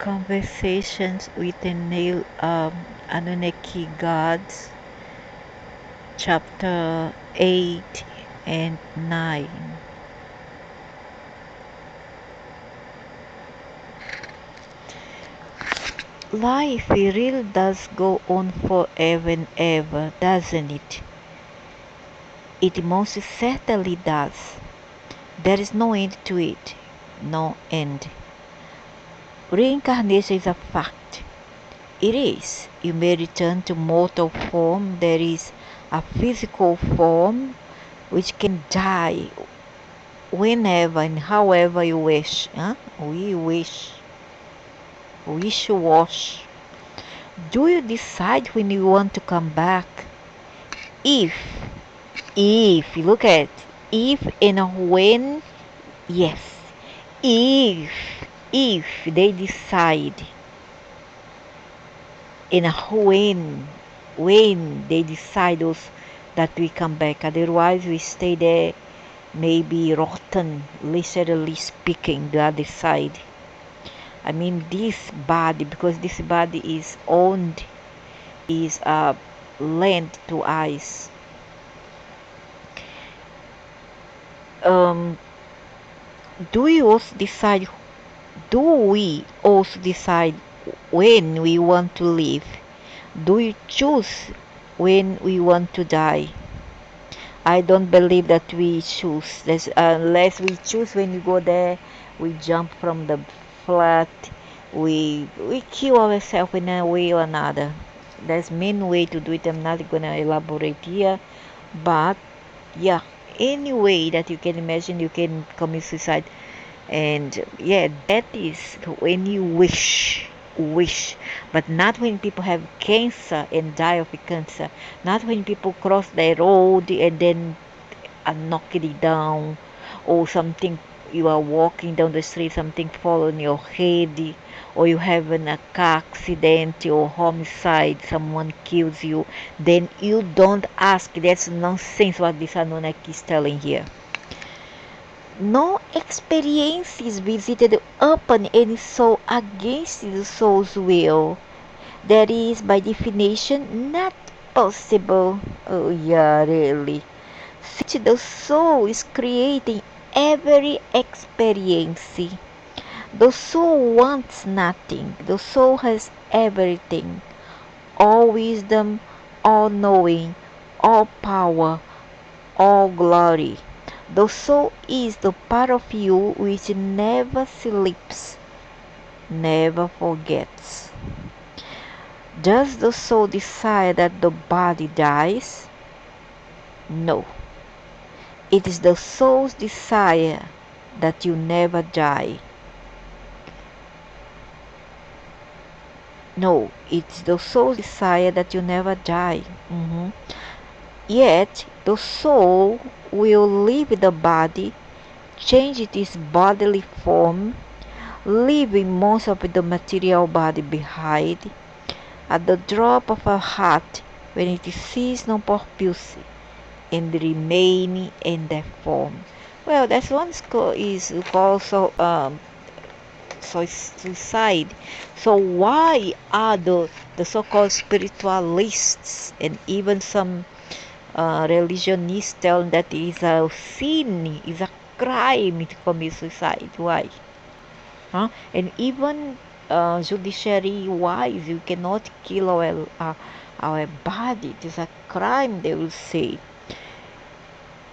Conversations with the Anunnaki gods, chapter 8 and 9. Life really does go on forever and ever, doesn't it? It most certainly does. There is no end to it, no end. Reincarnation is a fact. It is. You may return to mortal form. There is a physical form which can die whenever and however you wish. We wish. Wish wash. Do you decide when you want to come back? If, look at it, if and when, yes. If they decide, and when they decide that we come back, otherwise we stay there, maybe rotten, literally speaking, the other side. I mean this body, because this body is owned, is lent to us. Do we also decide when we want to live? Do we choose when we want to die? I don't believe that we choose. Unless we choose when we go there, we jump from the flat, we kill ourselves in a way or another. There's many way to do it. I'm not gonna elaborate here, but yeah, any way that you can imagine, you can commit suicide. And yeah, that is when you wish, but not when people have cancer and die of cancer, not when people cross the road and then knock it down, or something, you are walking down the street, something fall on your head, or you have a car accident or homicide, someone kills you, then you don't ask. That's nonsense what this Anunnaki is telling here. No experience is visited upon any soul against the soul's will. That is, by definition, not possible. Oh yeah, really. Since the soul is creating every experience. The soul wants nothing. The soul has everything. All wisdom, all knowing, all power, all glory. The soul is the part of you which never sleeps, never forgets. Does the soul desire that the body dies? No. It is the soul's desire that you never die. No, it's the soul's desire that you never die. Yet, the soul will leave the body, change its bodily form, leaving most of the material body behind, at the drop of a hat, when it sees no purpose, and remaining in that form. Well, that's one is also suicide. So why are the so-called spiritualists and even some religionists telling that it is a sin, is a crime to commit suicide? Why? And even judiciary wise, you cannot kill our body. It is a crime, they will say.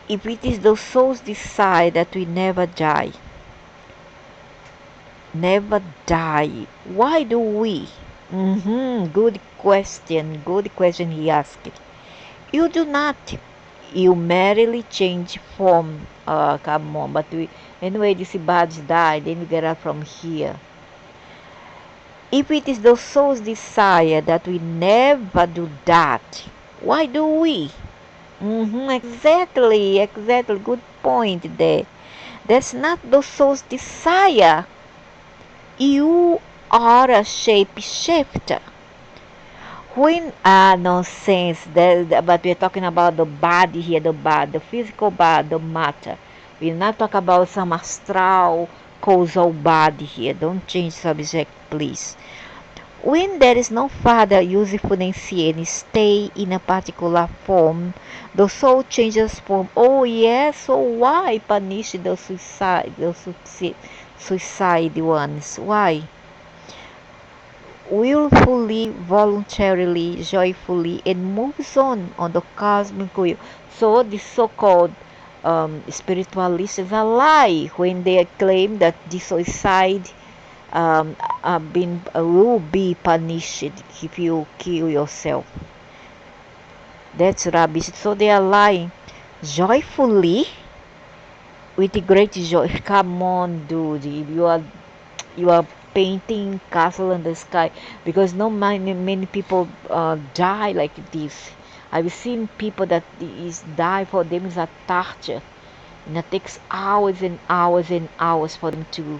If it is the soul's desire that we never die, why do we? Good question he asked. You do not. You merely change form. Come on, but anyway, this body die, then you get out from here. If it is the soul's desire that we never do that, why do we? Exactly, good point there. That's not the soul's desire. You are a shapeshifter. When nonsense, but we're talking about the body here, the physical body, the matter. We're not talking about some astral causal body here. Don't change subject, please. When there is no further usefulness and stay in a particular form, the soul changes form. Oh yes, so why punish the suicide ones? Why? Willfully, voluntarily, joyfully, and moves on the cosmic wheel. So the so-called spiritualists is a lie when they claim that the suicide will be punished if you kill yourself. That's rubbish. So they are lying. Joyfully, with great joy. Come on, dude. You are painting castle in the sky, because no many people die like this. I've seen people that is die, for them is a torture, and it takes hours and hours and hours for them to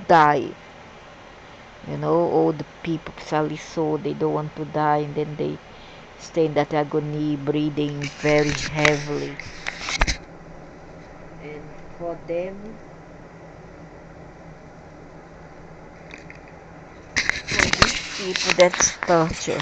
die. All the people, especially so they don't want to die, and then they stay in that agony, breathing very heavily, and for them, for these people, that's torture.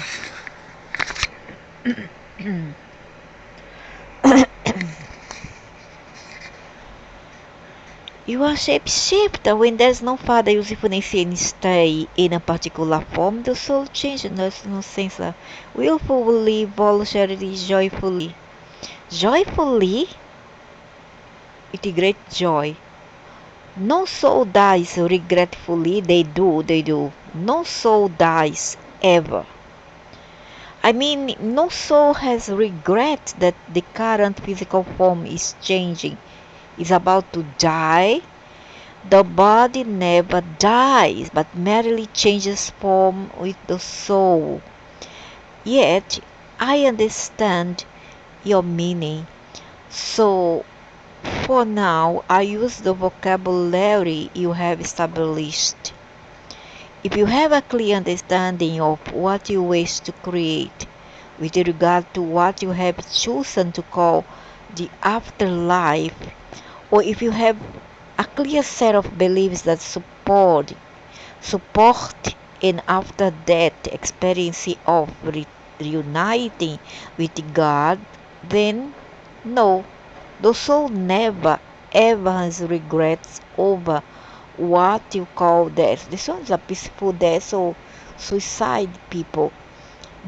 You are shapeshifter. When there's no further usefulness and stay in a particular form, the soul changes. There's no sense of willfully, voluntarily, joyfully. Joyfully, with great joy. No soul dies regretfully. They do. No soul dies ever. I mean, no soul has regret that the current physical form is changing, is about to die. The body never dies, but merely changes form with the soul. Yet, I understand your meaning. So, for now, I use the vocabulary you have established. If you have a clear understanding of what you wish to create, with regard to what you have chosen to call the afterlife, or if you have a clear set of beliefs that support an after death experience of reuniting with God, then no, the soul never ever has regrets over what you call death. This one's a peaceful death, so suicide people,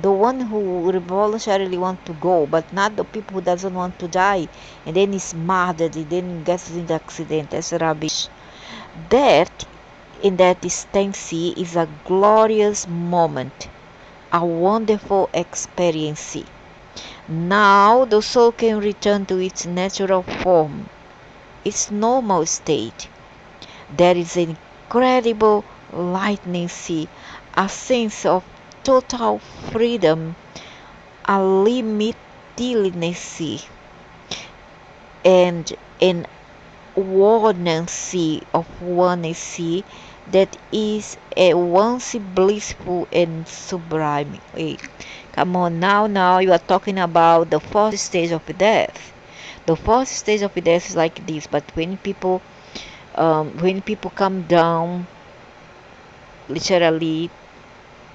the one who voluntarily want to go, but not the people who doesn't want to die, and then is murdered, and then gets in the accident. That's rubbish. Death in that instance is a glorious moment, a wonderful experience. Now the soul can return to its natural form, its normal state. There is an incredible lightness, a sense of total freedom, a limitlessness, and an oneness of oneness that is at once blissful and sublime. Wait, come on, now you are talking about the fourth stage of death. The fourth stage of death is like this, but when people come down literally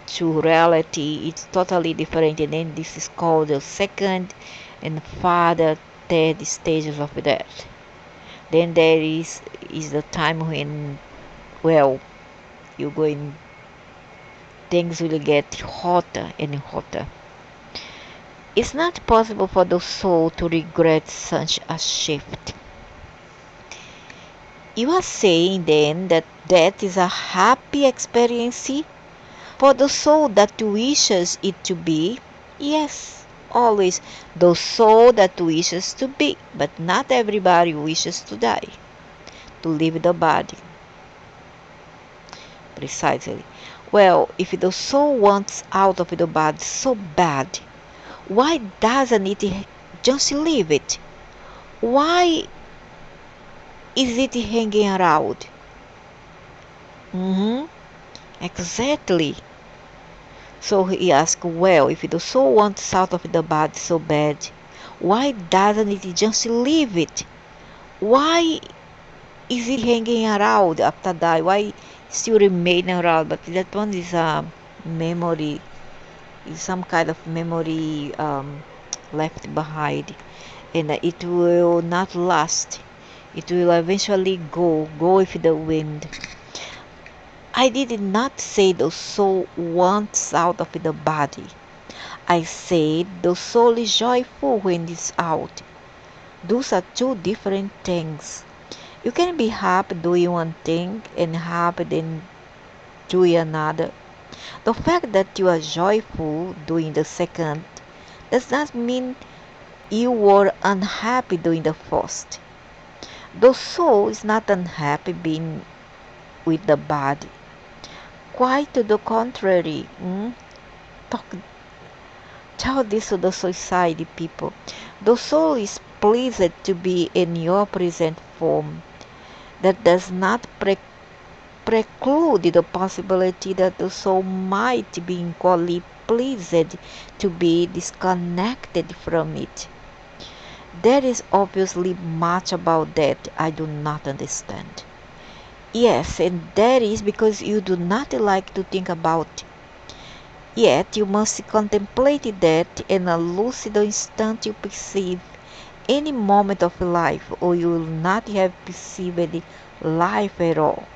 to reality, it's totally different, and then this is called the second and further third stages of death. Then there is the time when, well, you're going, things will get hotter and hotter. It's not possible for the soul to regret such a shift. You are saying then that death is a happy experience for the soul that wishes it to be? Yes, always the soul that wishes to be, but not everybody wishes to die, to leave the body. Precisely. Well, if the soul wants out of the body so bad, why doesn't it just leave it? Why is it hanging around? Exactly. So he asked, well, if the soul wants out of the body so bad, why doesn't it just leave it? Why easy hanging around after die. Why still remain around? But that one is a memory, is some kind of memory left behind, and it will not last. It will eventually go with the wind. I did not say the soul wants out of the body. I said the soul is joyful when it's out. Those are two different things. You can be happy doing one thing and happy then doing another. The fact that you are joyful doing the second does not mean you were unhappy doing the first. The soul is not unhappy being with the body. Quite to the contrary. Talk, tell this to the society people. The soul is pleased to be in your present form. That does not preclude the possibility that the soul might be equally pleased to be disconnected from it. There is obviously much about that I do not understand. Yes, and that is because you do not like to think about it. Yet you must contemplate that in a lucid instant you perceive any moment of life, or you will not have perceived life at all.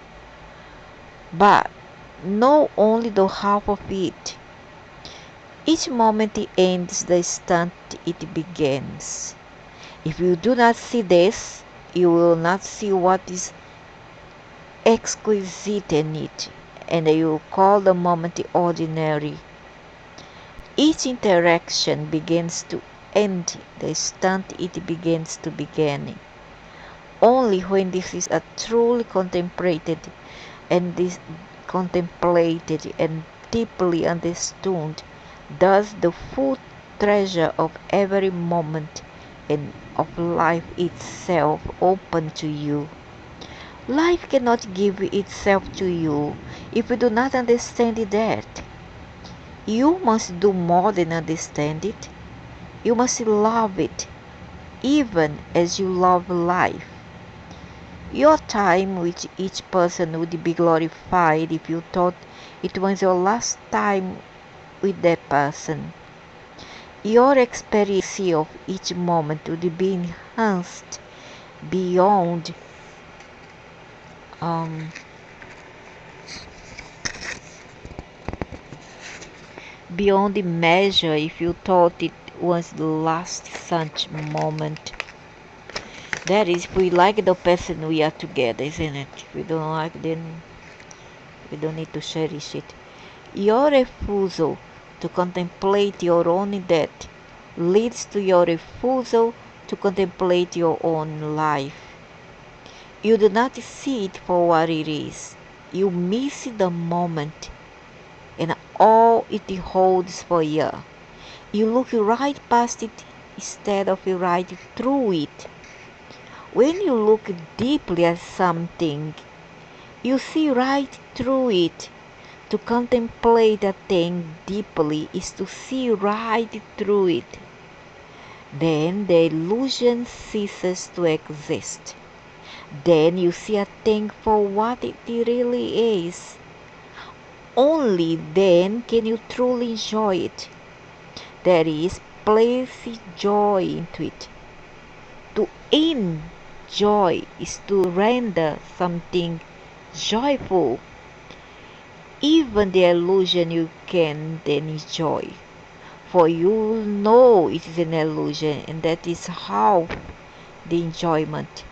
But know only the half of it. Each moment ends the instant it begins. If you do not see this, you will not see what is exquisite in it, and you call the moment ordinary. Each interaction begins to end the instant it begins to begin. Only when this is a truly contemplated and deeply understood does the full treasure of every moment and of life itself open to you. Life cannot give itself to you if you do not understand that. You must do more than understand it. You must love it, even as you love life. Your time with each person would be glorified if you thought it was your last time with that person. Your experience of each moment would be enhanced beyond beyond the measure if you thought it was the last such moment. That is, if we like the person we are together, isn't it? If we don't like, then we don't need to cherish it. Your refusal to contemplate your own death leads to your refusal to contemplate your own life. You do not see it for what it is. You miss the moment and all it holds for you. You look right past it instead of right through it. When you look deeply at something, you see right through it. To contemplate a thing deeply is to see right through it. Then the illusion ceases to exist. Then you see a thing for what it really is. Only then can you truly enjoy it. That is, place joy into it. To enjoy is to render something joyful. Even the illusion you can then enjoy. For you know it is an illusion, and that is how the enjoyment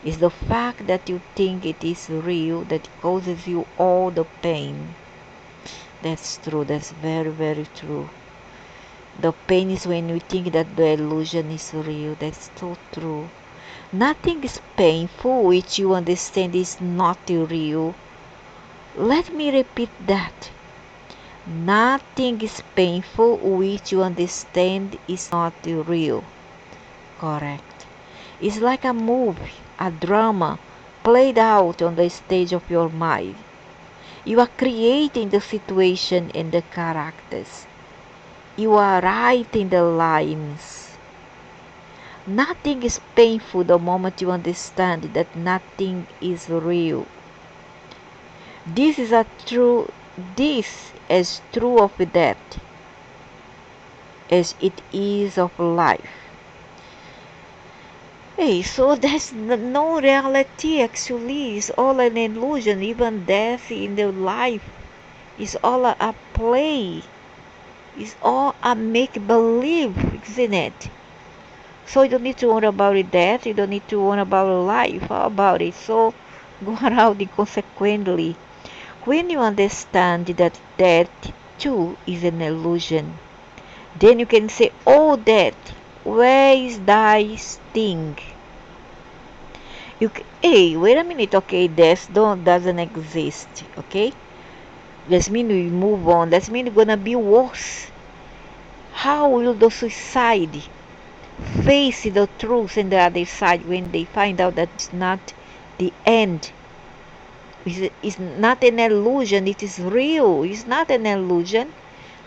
is the fact that you think it is real that causes you all the pain. That's true, that's very, very true. The pain is when we think that the illusion is real. That's so true. Nothing is painful which you understand is not real. Let me repeat that. Nothing is painful which you understand is not real. Correct. It's like a movie, a drama, played out on the stage of your mind. You are creating the situation and the characters. You are writing the lines. Nothing is painful the moment you understand that nothing is real. This is as true of death as it is of life. Hey, so there's no reality actually. It's all an illusion. Even death in the life is all a play. It's all a make-believe, isn't it? So you don't need to worry about death. You don't need to worry about life. How about it? So go around inconsequently. When you understand that death too is an illusion, then you can say, "Oh, death, where is thy sting?" Hey, wait a minute. Okay, death doesn't exist. Okay, that means we move on. That means it's gonna be worse. How will the suicide face the truth on the other side when they find out that it's not the end? It's not an illusion. It is real. It's not an illusion.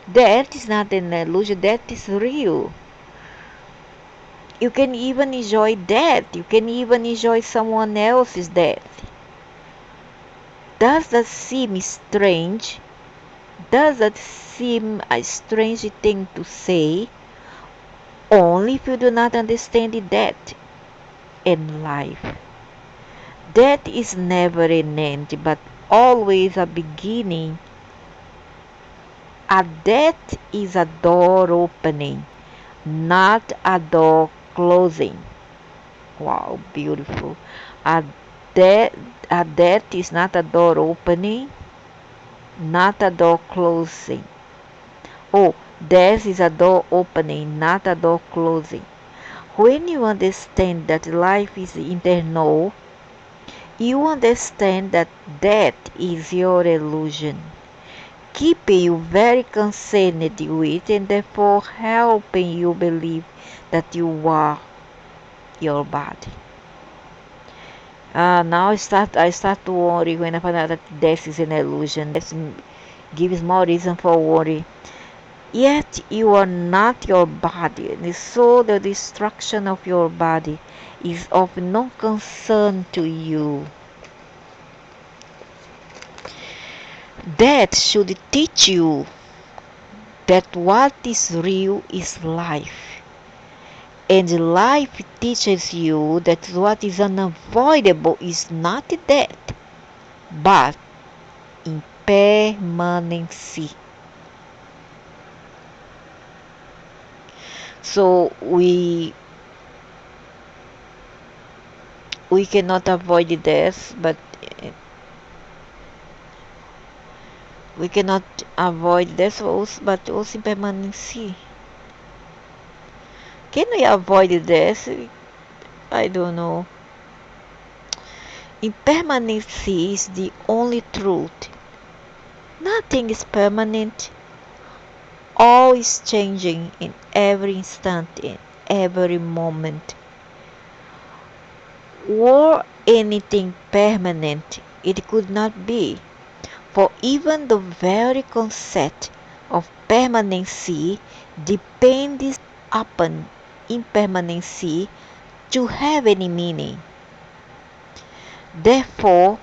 That is not an illusion. That is real. You can even enjoy death. You can even enjoy someone else's death. Does that seem strange? Does that seem a strange thing to say? Only if you do not understand death in life. Death is never an end, but always a beginning. A death is a door opening, not a door closing. Wow, beautiful. A death, a death is not a door opening, not a door closing. Oh, death is a door opening, not a door closing. When you understand that life is eternal, you understand that death is your illusion, keeping you very concerned with and therefore helping you believe that you are your body. Now I start to worry when I find out that death is an illusion. That gives more reason for worry. Yet you are not your body, and so the destruction of your body is of no concern to you. That should teach you that what is real is life. And life teaches you that what is unavoidable is not death, but impermanency. So we cannot avoid death, but we cannot avoid death also, but also impermanency. Can we avoid death? I don't know. Impermanency is the only truth. Nothing is permanent. All is changing in every instant, in every moment. Were anything permanent, it could not be, for even the very concept of permanency depends upon impermanency to have any meaning. Therefore,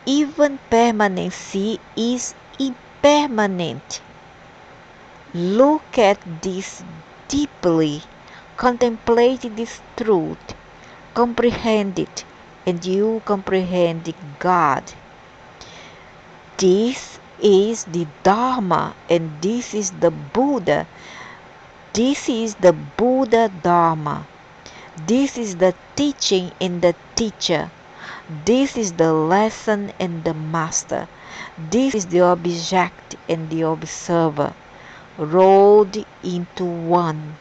even permanency is impermanent. Look at this deeply, contemplate this truth, comprehend it, and you comprehend God. This is the Dharma, and this is the Buddha. This is the Buddha Dharma. This is the teaching and the teacher. This is the lesson and the master. This is the object and the observer, rolled into one.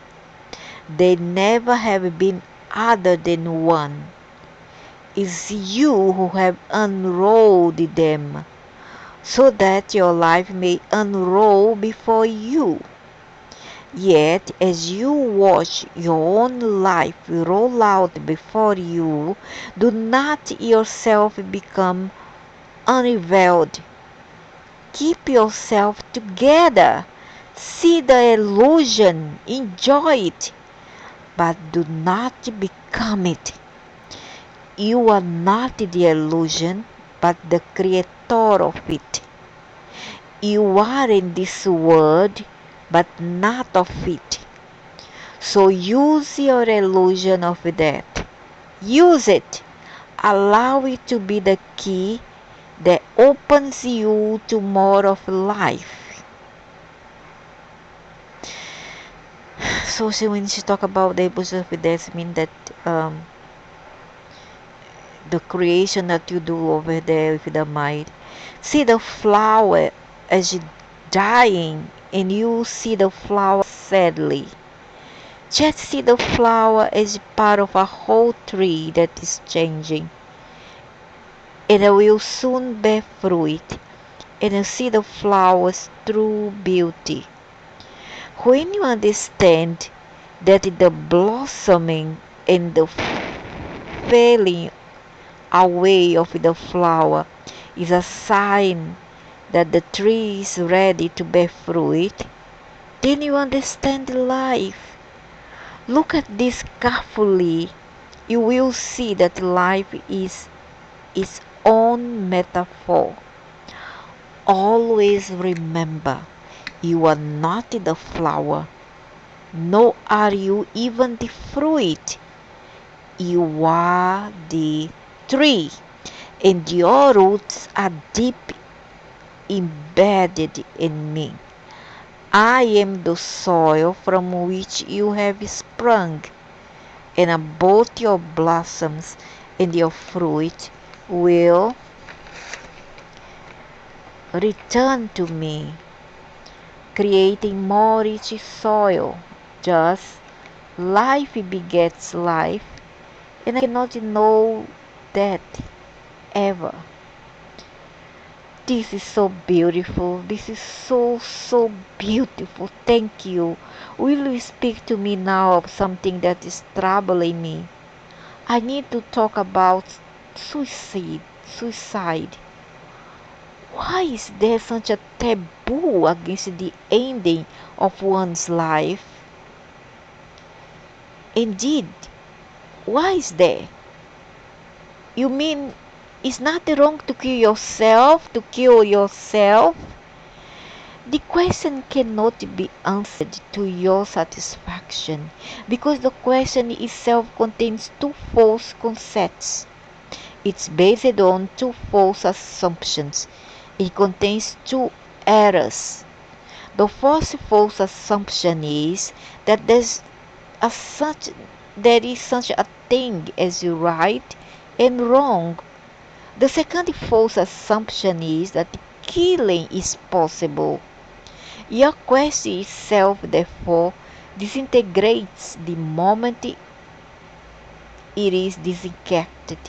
They never have been other than one. It's you who have unrolled them, so that your life may unroll before you. Yet, as you watch your own life roll out before you, do not yourself become unraveled. Keep yourself together. See the illusion. Enjoy it. but do not become it. You are not the illusion, but the creator of it. You are in this world, but not of it. So use your illusion of that. Use it. Allow it to be the key that opens you to more of life. So when she talk about the illusion of that, mean that the creation that you do over there with the mind. See the flower as dying, and you see the flower sadly. Just see the flower as part of a whole tree that is changing, and it will soon bear fruit, and you see the flower's true beauty. When you understand that the blossoming and the falling away of the flower is a sign that the tree is ready to bear fruit, then you understand life. Look at this carefully. You will see that life is its own metaphor. Always remember, you are not the flower, nor are you even the fruit. You are the tree, and your roots are deep embedded in me. I am the soil from which you have sprung, and both your blossoms and your fruit will return to me, creating more rich soil. Just life begets life, and I cannot know that ever. This is so beautiful. This is so beautiful. Thank you. Will you speak to me now of something that is troubling me? I need to talk about suicide. Suicide. Why is there such a taboo against the ending of one's life? Indeed, why is there? You mean it's not wrong to kill yourself, to kill yourself? The question cannot be answered to your satisfaction because the question itself contains two false concepts. It's based on two false assumptions. It contains two errors. The first false assumption is that there is such a thing as right and wrong. The second false assumption is that killing is possible. Your question itself, therefore, disintegrates the moment it is discarded.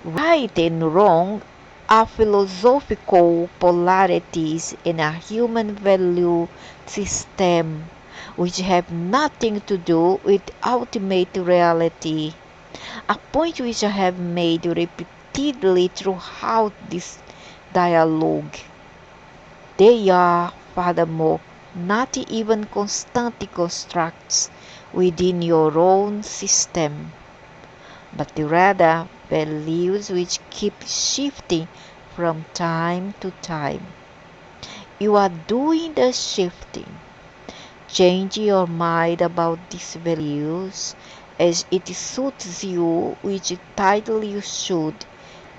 Right and wrong are philosophical polarities in a human value system which have nothing to do with ultimate reality, a point which I have made repeatedly throughout this dialogue. They are, furthermore, not even constant constructs within your own system, but rather values which keep shifting from time to time. You are doing the shifting. Change your mind about these values as it suits you, which title you should,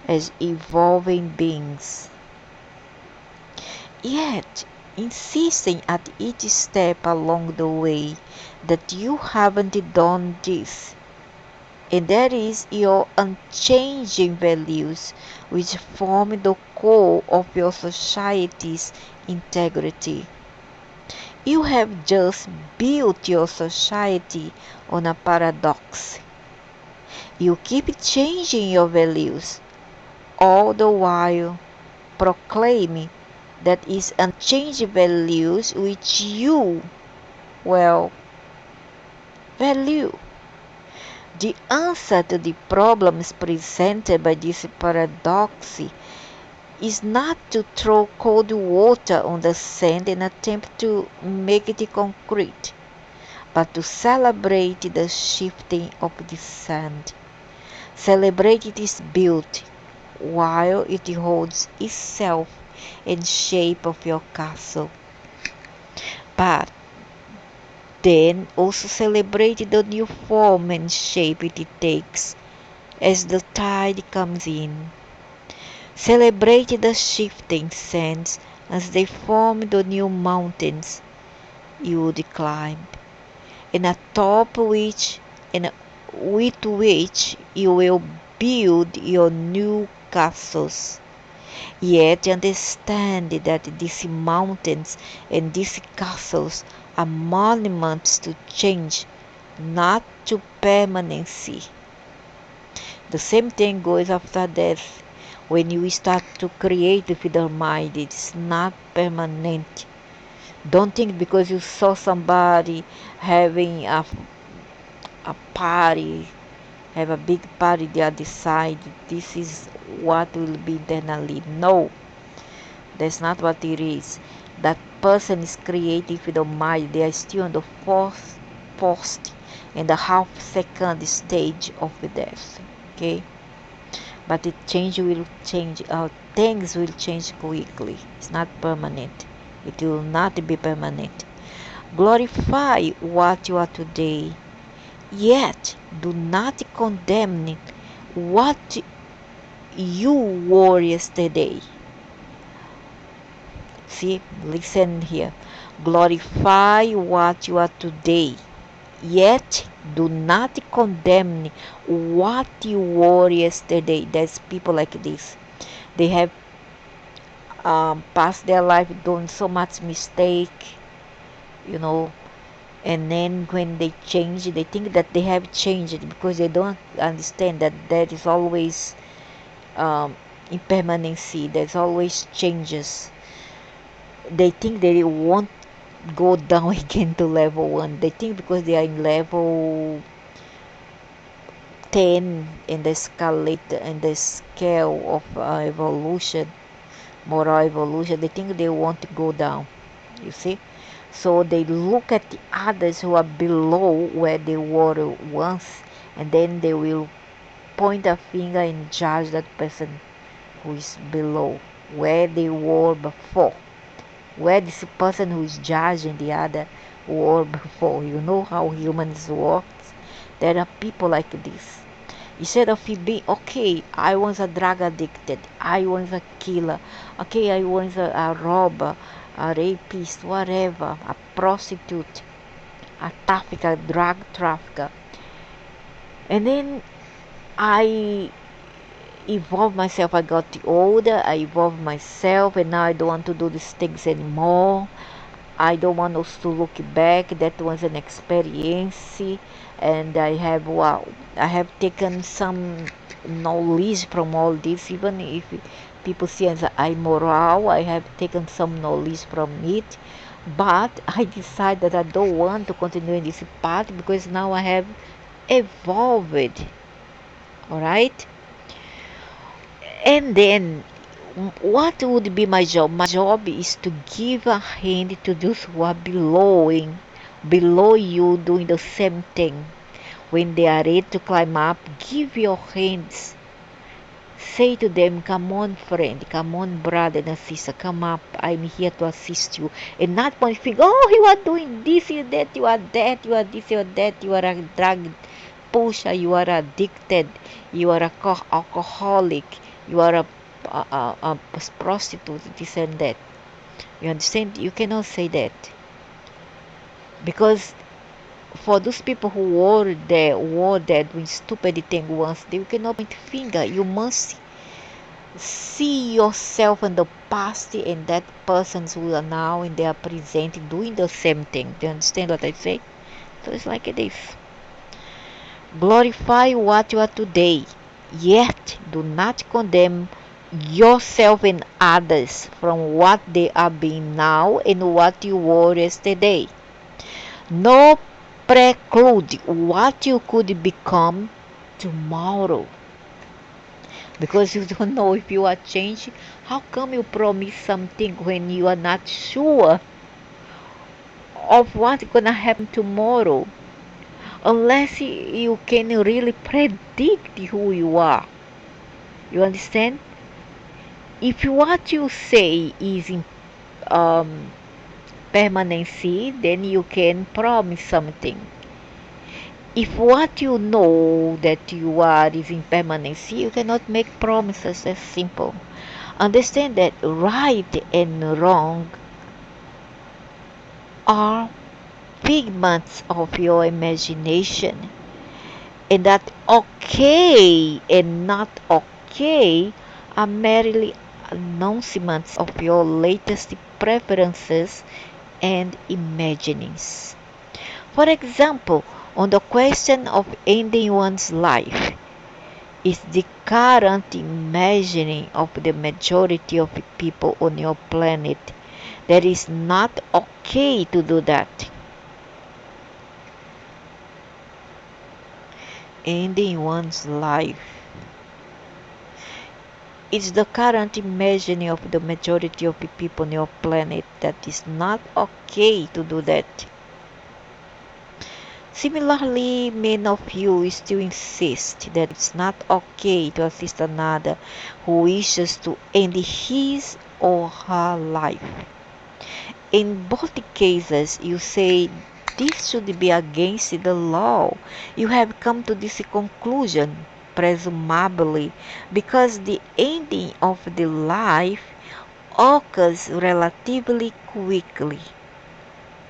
as evolving beings. Yet, insisting at each step along the way that you haven't done this, and that is your unchanging values which form the core of your society's integrity. You have just built your society on a paradox. You keep changing your values, all the while proclaiming that is unchanged values which you, well, value. The answer to the problems presented by this paradox is not to throw cold water on the sand and attempt to make it concrete. but to celebrate the shifting of the sand. Celebrate its beauty, while it holds itself in shape of your castle. But then also celebrate the new form and shape it takes as the tide comes in. Celebrate the shifting sands as they form the new mountains you would climb, and atop which and with which you will build your new castles. Yet understand that these mountains and these castles are monuments to change, not to permanency. The same thing goes after death. When you start to create with your mind, it's not permanent. Don't think because you saw somebody having a party, have a big party, they decide this is what will be eternally. No, that's not what it is. That person is creative with the mind. They are still on the fourth post in the half second stage of the death. Okay, but it change will change. Things will change quickly. It's not permanent. It will not be permanent. Glorify what you are today, yet do not condemn what you were yesterday. See, listen here. Glorify what you are today, yet do not condemn what you were yesterday. There's people like this. They have passed their life doing so much mistake, you know, and then when they change, they think that they have changed because they don't understand that there is always impermanency. There's always changes. They think they won't go down again to level 1. They think because they are in level 10 in the scale of evolution, moral evolution, they think they won't go down. You see, so they look at the others who are below where they were once, and then they will point a finger and judge that person who is below where they were before, where this person who is judging the other were before. You know how humans work. There are people like this. Instead of it being, okay, I was a drug addicted, I was a killer, okay, I was a robber, a rapist, whatever, a prostitute, a trafficker, drug trafficker. And then I evolved myself. I got older, I evolved myself, and now I don't want to do these things anymore. I don't want us to look back. That was an experience, and I have taken some knowledge from all this. Even if people see as immoral, I have taken some knowledge from it. But I decide that I don't want to continue in this path because now I have evolved. All right, and then what would be my job? My job is to give a hand to those who are below you doing the same thing. When they are ready to climb up, give your hands. Say to them, come on friend, come on brother and sister, come up, I'm here to assist you. And not point finger, oh you are doing this, you that, you are that, you are this, you are that, you are a drug pusher, you are addicted, you are a alcoholic, you are a prostitute, this and that. You understand? You cannot say that. Because for those people who were there doing stupid things once, they cannot point finger. You must see yourself in the past and that persons who are now in their present doing the same thing. Do you understand what I say? So it's like this. Glorify what you are today, yet do not condemn yourself and others from what they are being now and what you were yesterday. No preclude what you could become tomorrow. Because you don't know if you are changing. How come you promise something when you are not sure of what's gonna happen tomorrow, unless you can really predict who you are. You understand? If what you say is in um, permanency, then you can promise something. If what you know that you are is in permanency, you cannot make promises. That's simple. Understand that right and wrong are figments of your imagination, and that okay and not okay are merely announcements of your latest preferences and imaginings. For example, on the question of ending one's life, is the current imagining of the majority of people on your planet that is not okay to do that. Ending one's life is the current imagining of the majority of the people on your planet that is not okay to do that. Similarly, many of you still insist that it's not okay to assist another who wishes to end his or her life. In both cases, you say this should be against the law. You have come to this conclusion, presumably, because the ending of the life occurs relatively quickly.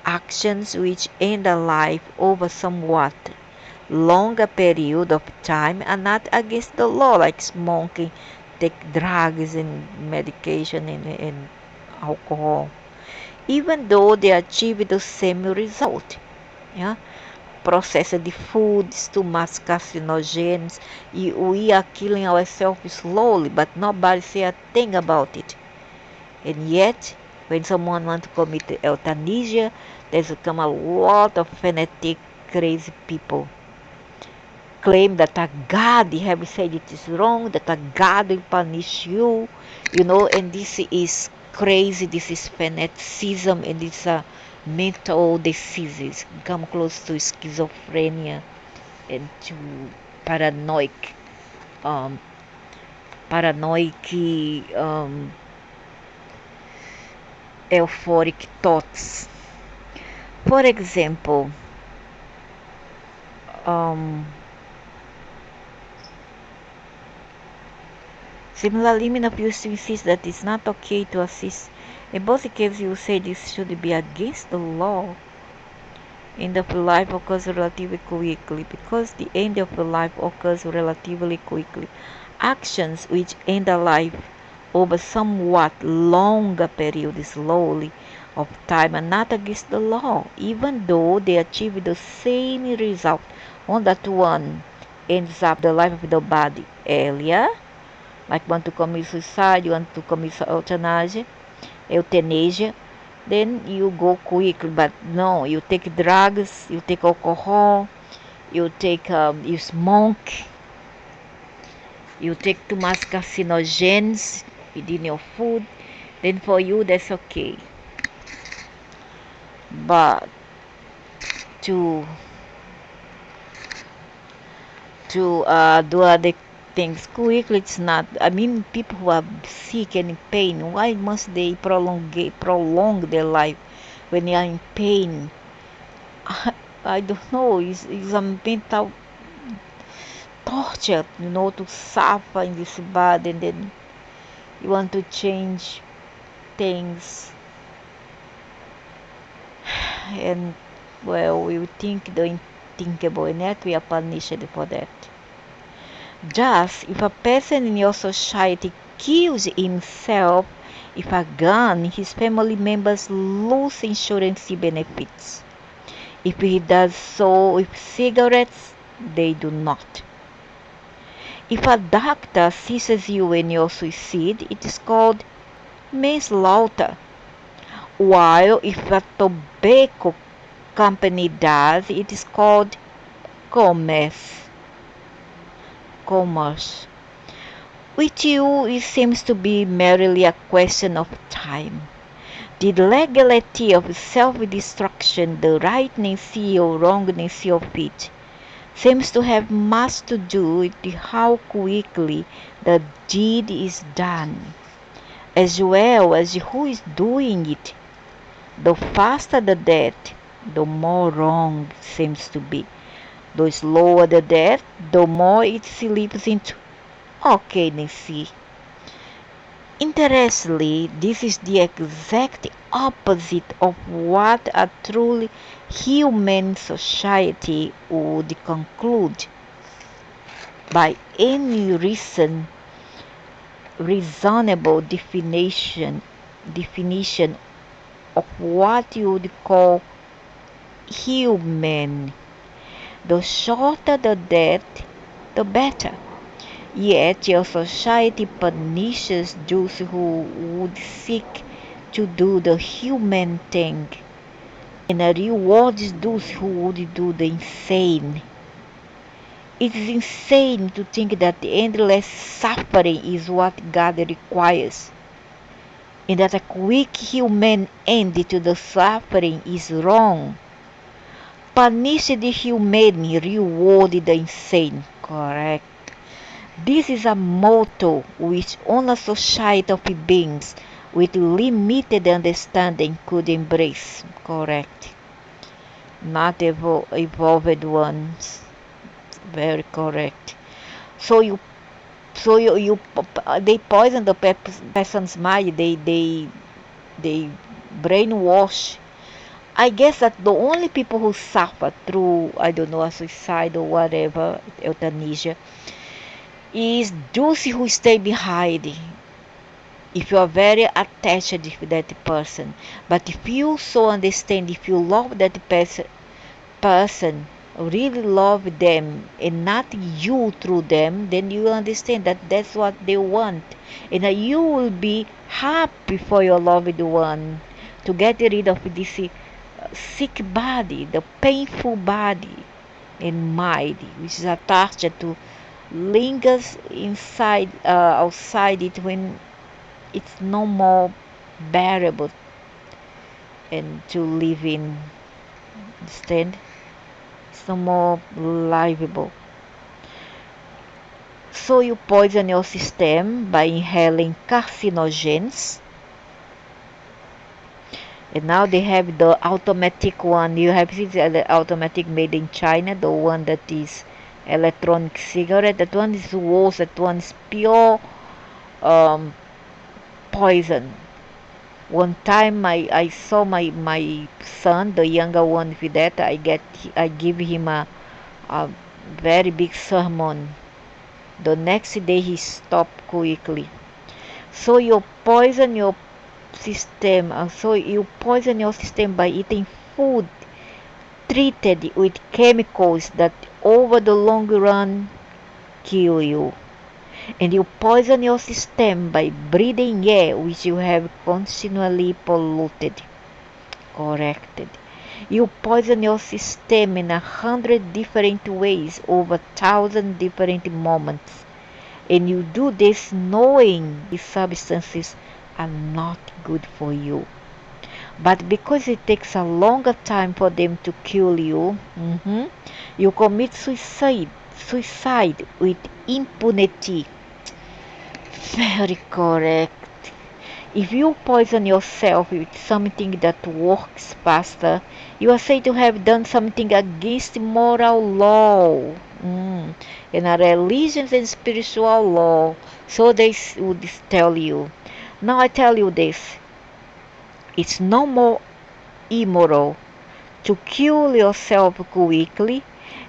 Actions which end a life over somewhat longer period of time are not against the law, like smoking, take drugs and medication and alcohol, even though they achieve the same result. Yeah? Processed foods, too much carcinogens, we are killing ourselves slowly, but nobody say a thing about it. And yet, when someone wants to commit euthanasia, there's come a lot of fanatic, crazy people claim that a God have said it is wrong, that a God will punish you, and this is crazy, this is fanaticism, and it's a mental diseases, come close to schizophrenia and to paranoid, um, paranoid, um, euphoric thoughts. For example, um, similarly, many of you still insist that it's not okay to assist. In both cases, you say this should be against the law. End of life occurs relatively quickly. Because the end of life occurs relatively quickly, actions which end a life over somewhat longer period slowly of time are not against the law, even though they achieve the same result. On that one ends up the life of the body earlier, like want to commit suicide, you want to commit euthanasia, then you go quickly. But no, you take drugs, you take alcohol, you smoke, you take too much carcinogens within your food, then for you that's okay. But to do other things quickly, it's not. I mean, people who are sick and in pain, why must they prolong their life when they are in pain? I don't know. It's a mental torture, to suffer in this body, and then you want to change things, and well, we think the unthinkable, and yet we are punished for that. Just if a person in your society kills himself with a gun, his family members lose insurance benefits. If he does so with cigarettes, they do not. If a doctor assists you in your suicide, it is called manslaughter. While if a tobacco company does, it is called commerce. Commerce. With you, it seems to be merely a question of time. The legality of self-destruction, the rightness or wrongness of it, seems to have much to do with how quickly the deed is done, as well as who is doing it. The faster the death, the more wrong it seems to be. The slower the death, the more it slips into okayness. Interestingly, this is the exact opposite of what a truly human society would conclude by any reasonable definition of what you would call human. The shorter the death, the better. Yet your society punishes those who would seek to do the human thing and rewards those who would do the insane. It is insane to think that endless suffering is what God requires, and that a quick human end to the suffering is wrong. Punish the humane, reward the insane. Correct. This is a motto which only a society of beings with limited understanding could embrace. Correct. Not evolved ones. Very correct. So they poison the person's mind. They brainwash. I guess that the only people who suffer through, I don't know, a suicide or whatever, euthanasia, is those who stay behind. If you are very attached with that person, but if you so understand, if you love that person, really love them and not you through them, then you understand that that's what they want, and that you will be happy for your loved one to get rid of this sick body, the painful body and mind, which is attached to lingers inside outside it when it's no more bearable and to live in. Understand? It's no more livable. So you poison your system by inhaling carcinogens. And now they have the automatic one. You have seen the automatic made in China, the one that is electronic cigarette. That one is worse. That one is pure um, poison. One time I saw my son, the younger one, with that I give him a very big sermon. The next day he stopped quickly. So you poison your system by eating food treated with chemicals that over the long run kill you. And you poison your system by breathing air which you have continually polluted. Corrected. You poison your system in 100 different ways over 1,000 different moments. And you do this knowing these substances are not good for you. But because it takes a longer time for them to kill you, you commit suicide with impunity. Very correct. If you poison yourself with something that works faster, you are said to have done something against moral law. And a religious and spiritual law. So they would tell you. Now I tell you this. It's no more immoral to kill yourself quickly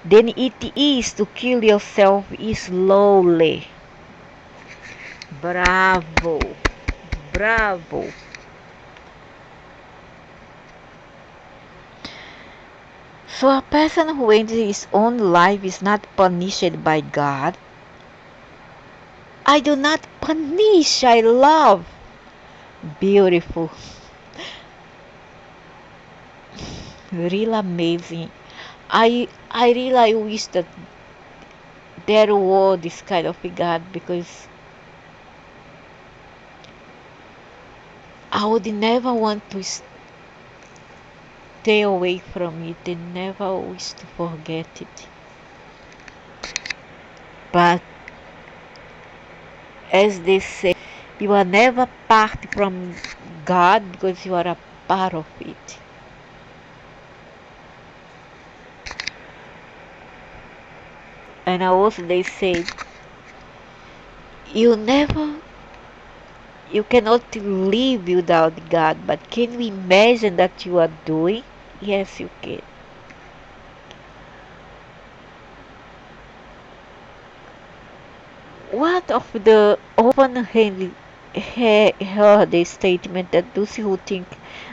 than it is to kill yourself slowly. Bravo. Bravo. So a person who ends his own life is not punished by God. I do not punish, I love. Beautiful. Really amazing. I really wish that there were this kind of God, because I would never want to stay away from it and never wish to forget it. But as they say, you are never part from God because you are a part of it. And also they say you never you cannot live without God, but can we imagine that you are doing? Yes, you can. What of the often heard a statement that those who think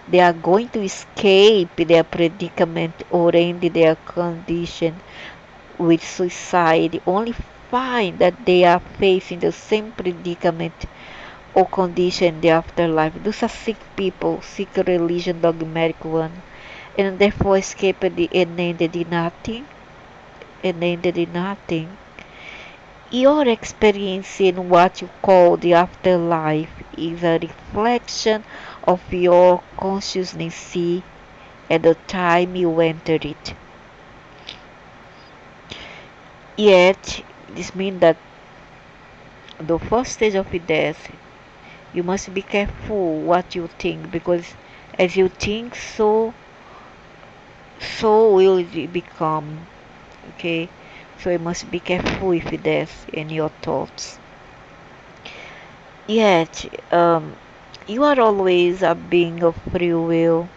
they are going to escape their predicament or end their condition with suicide only find that they are facing the same predicament or condition in the afterlife. Those are sick people, sick religion, dogmatic one, and therefore escape and ended in nothing. And ended in nothing. Your experience in what you call the afterlife is a reflection of your consciousness at the time you entered it. Yet, this means that the first stage of death, you must be careful what you think because as you think, so will it become. Okay, so you must be careful with death and your thoughts. Yet, you are always a being of free will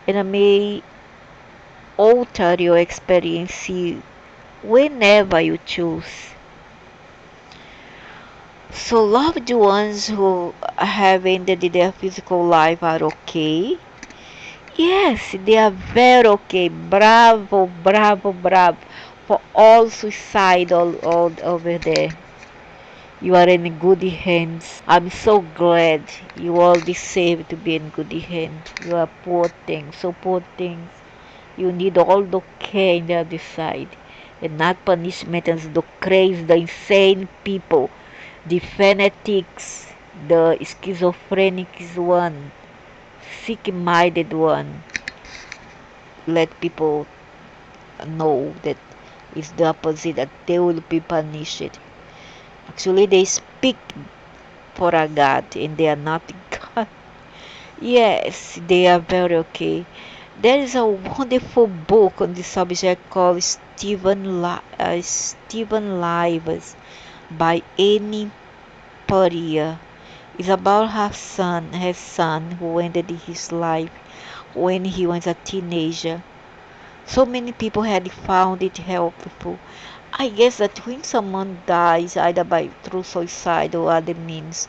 and may alter your experience whenever you choose. So, loved ones who have ended their physical life are okay. Yes, they are very okay. Bravo, bravo, bravo for all suicide all over there. You are in good hands. I'm so glad you all deserve to be in good hands. You are poor things, so poor things. You need all the care in the other side and not punishment as the crazy, the insane people, the fanatics, the schizophrenic one, sick-minded one. Let people know that it's the opposite, that they will be punished. Actually, they speak for a God and they are not God. Yes, they are very okay. There is a wonderful book on this subject called Stephen Lives by Annie Perea. It's about his son who ended his life when he was a teenager. So many people had found it helpful. I guess that when someone dies either by through suicide or other means,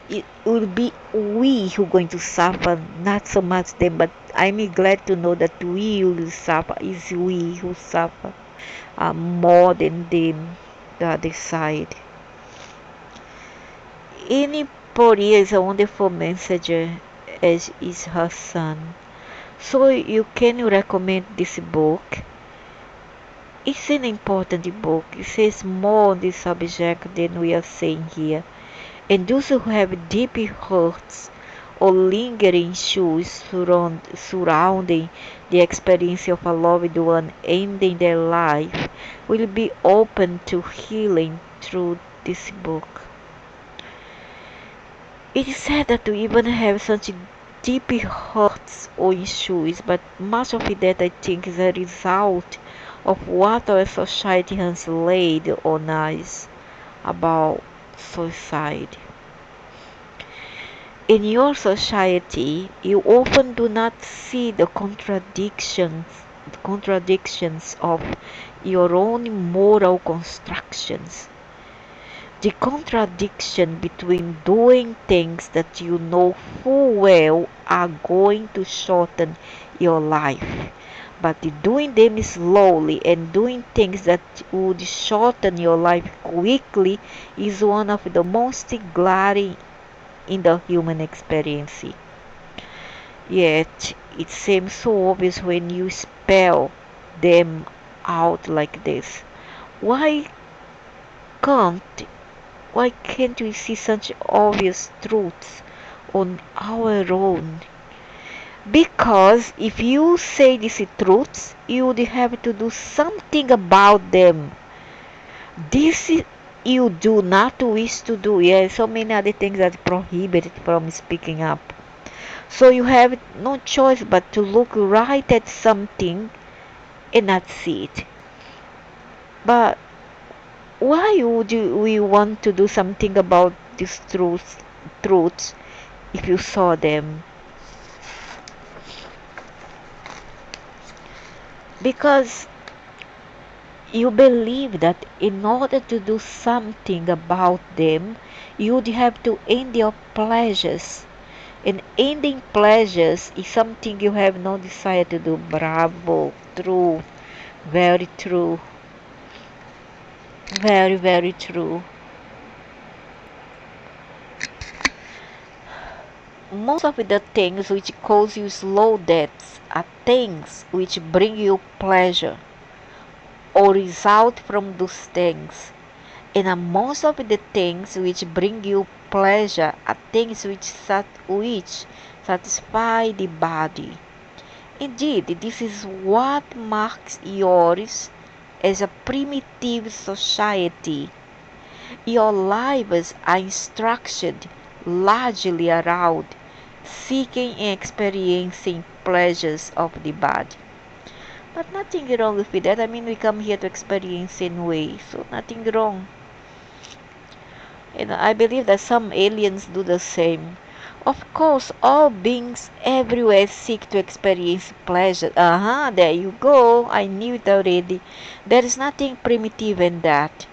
it will be we who going to suffer, not so much them. But I'm glad to know that we will suffer. Is we who suffer more than them, the other side. Anybody is a wonderful messenger, as is her son. So you can recommend this book. It's an important book. It says more on this subject than we are saying here. And those who have deep hurts or lingering issues surrounding the experience of a loved one ending their life will be open to healing through this book. It is said that we even have such deep hurts or issues, but much of it that I think is a result of what our society has laid on us about suicide. In your society, you often do not see the contradictions of your own moral constructions. The contradiction between doing things that you know full well are going to shorten your life, but doing them slowly and doing things that would shorten your life quickly is one of the most glaring in the human experience. Yet it seems so obvious when you spell them out like this. Why can't why can't we see such obvious truths on our own. Because if you say these truths, you would have to do something about them. This is you do not wish to do. Yeah, so many other things that prohibit from speaking up. So you have no choice but to look right at something and not see it. But why would we want to do something about these truths if you saw them? Because you believe that in order to do something about them, you'd have to end your pleasures. And ending pleasures is something you have no desire to do. Bravo. True. Very true. Very, very true. Most of the things which cause you slow deaths are things which bring you pleasure or result from those things. And most of the things which bring you pleasure are things which satisfy the body. Indeed, this is what marks yours as a primitive society. Your lives are structured largely around seeking and experiencing pleasures of the body. But nothing wrong with that. I mean, we come here to experience in ways, so nothing wrong. And I believe that some aliens do the same. Of course, all beings everywhere seek to experience pleasure. There you go. I knew it already. There is nothing primitive in that.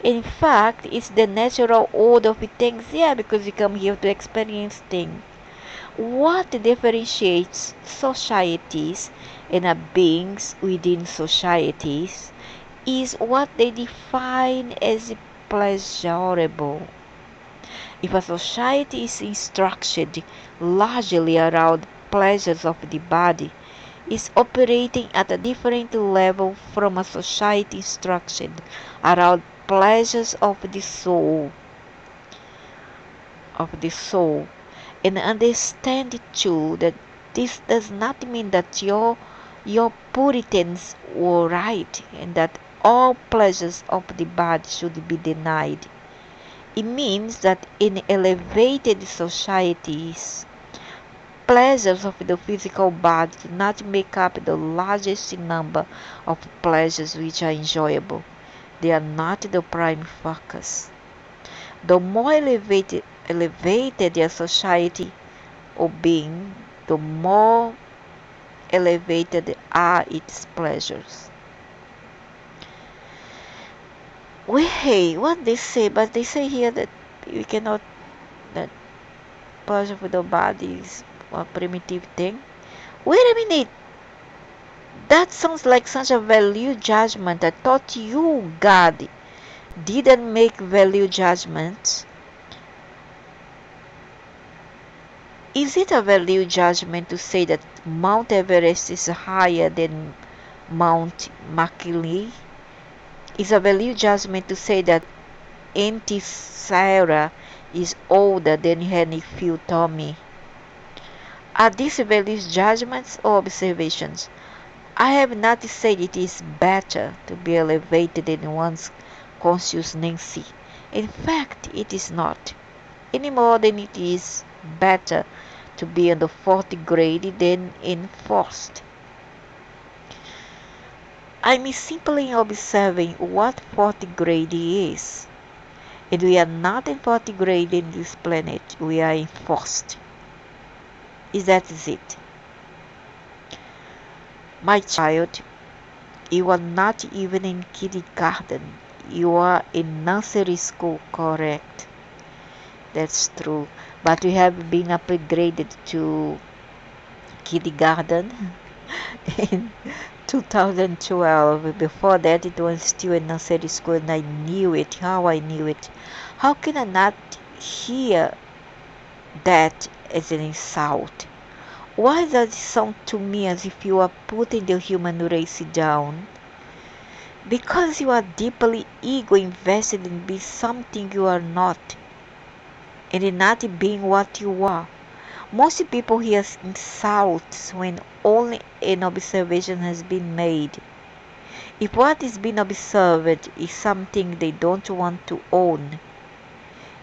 In fact, it's the natural order of things. Yeah, because we come here to experience things. What differentiates societies and beings within societies is what they define as pleasurable. If a society is structured largely around pleasures of the body, is operating at a different level from a society structured around pleasures of the soul. And understand too that this does not mean that your Puritans were right and that all pleasures of the body should be denied. It means that in elevated societies, pleasures of the physical body do not make up the largest number of pleasures which are enjoyable. They are not the prime focus. The more elevated your society or being, the more elevated are its pleasures. Hey, what they say, but they say here that we cannot, that pleasure for the body is a primitive thing. Wait a minute, that sounds like such a value judgment. I thought you, God, didn't make value judgments. Is it a value judgment to say that Mount Everest is higher than Mount McKinley? Is a value judgment to say that Auntie Sarah is older than Henny Phil Tommy? Are these value judgments or observations? I have not said it is better to be elevated in one's consciousness. In fact, it is not, any more than it is better to be in the fourth grade than in first. I'm simply observing what fourth grade is. And we are not in fourth grade in this planet, we are in first. Is that it? My child, you are not even in kindergarten. You are in nursery school, correct? That's true. But we have been upgraded to kindergarten in 2012. Before that, it was still a nursery school, and I knew it. How I knew it? How can I not hear that as an insult? Why does it sound to me as if you are putting the human race down? Because you are deeply ego invested in being something you are not, and in not being what you are. Most people hear insults when only an observation has been made. If what is being observed is something they don't want to own,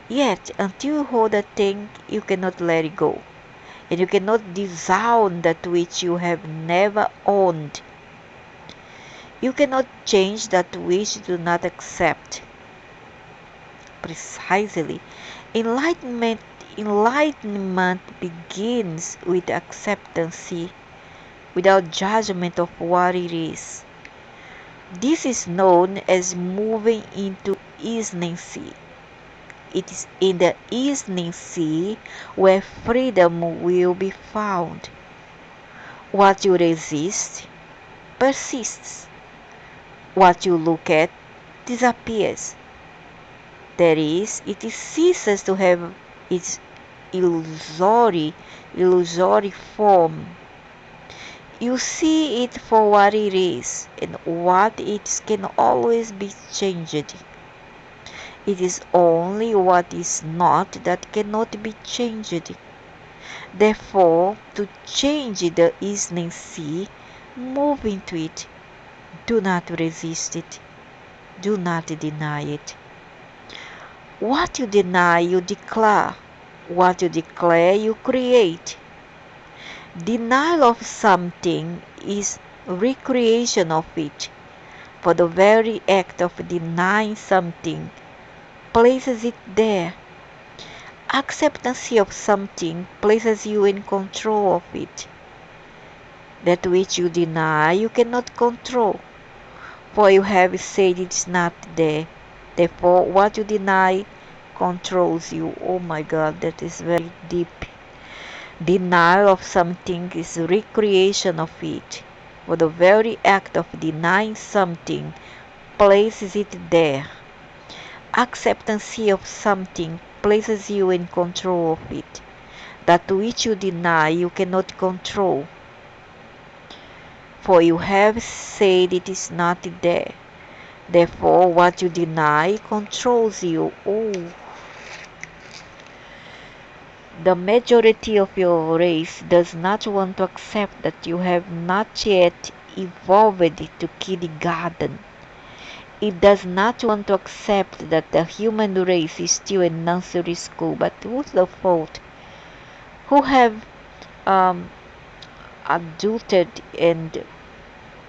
yet until you hold a thing, you cannot let it go, and you cannot disown that which you have never owned. You cannot change that which you do not accept. Precisely. Enlightenment Enlightenment begins with acceptance without judgment of what it is. This is known as moving into easnancy. It is in the easnancy where freedom will be found. What you resist persists. What you look at disappears. That is, it ceases to have its illusory form. You see it for what it is, and what it is can always be changed. It is only what is not that cannot be changed. Therefore, to change the easnancy, move into it. Do not resist it. Do not deny it. What you deny, you declare. What you declare, you create. Denial of something is recreation of it, for the very act of denying something places it there. Acceptance of something places you in control of it. That which you deny, you cannot control, for you have said it's not there. Therefore, what you deny controls you. Oh my God, that is very deep. Denial of something is recreation of it, for the very act of denying something places it there. Acceptance of something places you in control of it. That which you deny, you cannot control, for you have said it is not there. Therefore, what you deny controls you. Oh. The majority of your race does not want to accept that you have not yet evolved to kindergarten. It does not want to accept that the human race is still a nursery school. But who's the fault? Who have adulted and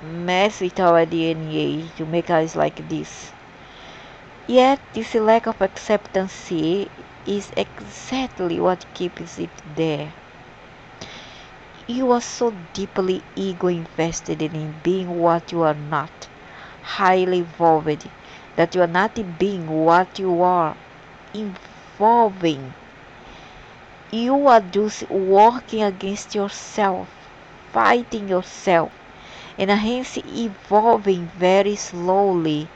messed with our DNA to make us like this? Yet this lack of acceptance is exactly what keeps it there. You are so deeply ego invested in being what you are not, highly evolved, that you are not being what you are, evolving. You are just working against yourself, fighting yourself, and hence evolving very slowly.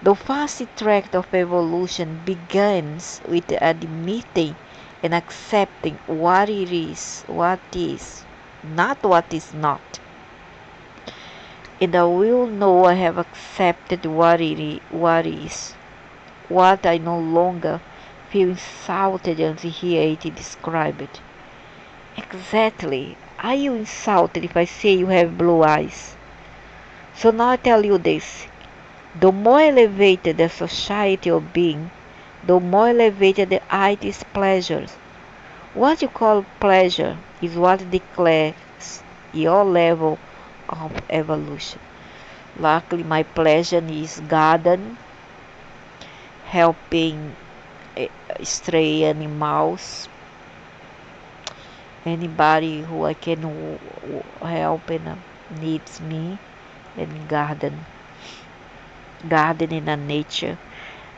The fast track of evolution begins with admitting and accepting what it is, what is, not what is not. And I will know I have accepted what is, what I no longer feel insulted until hear it described. Exactly. Are you insulted if I say you have blue eyes? So now I tell you this. The more elevated the society of being, the more elevated the its pleasures. What you call pleasure is what declares your level of evolution. Luckily, my pleasure is garden, helping stray animals, anybody who I can help and needs me, and gardening and nature.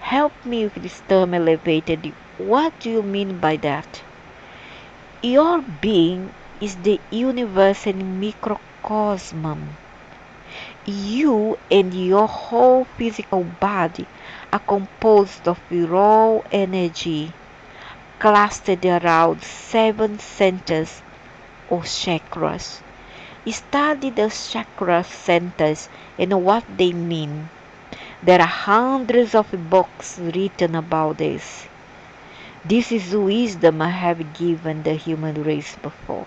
Help me with this term elevated. What do you mean by that? Your being is the universe and microcosm. You and your whole physical body are composed of raw energy clustered around 7 centers or chakras. Study the chakra centers and what they mean. There are hundreds of books written about this. This is wisdom I have given the human race before.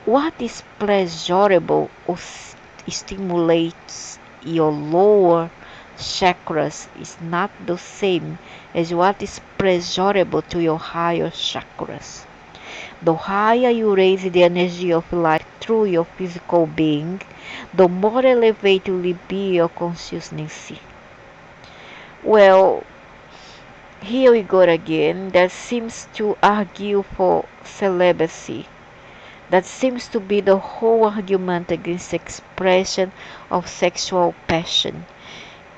What is pleasurable or stimulates your lower chakras is not the same as what is pleasurable to your higher chakras. The higher you raise the energy of life through your physical being, the more elevated will be your consciousness. Well, here we go again. That seems to argue for celibacy. That seems to be the whole argument against expression of sexual passion.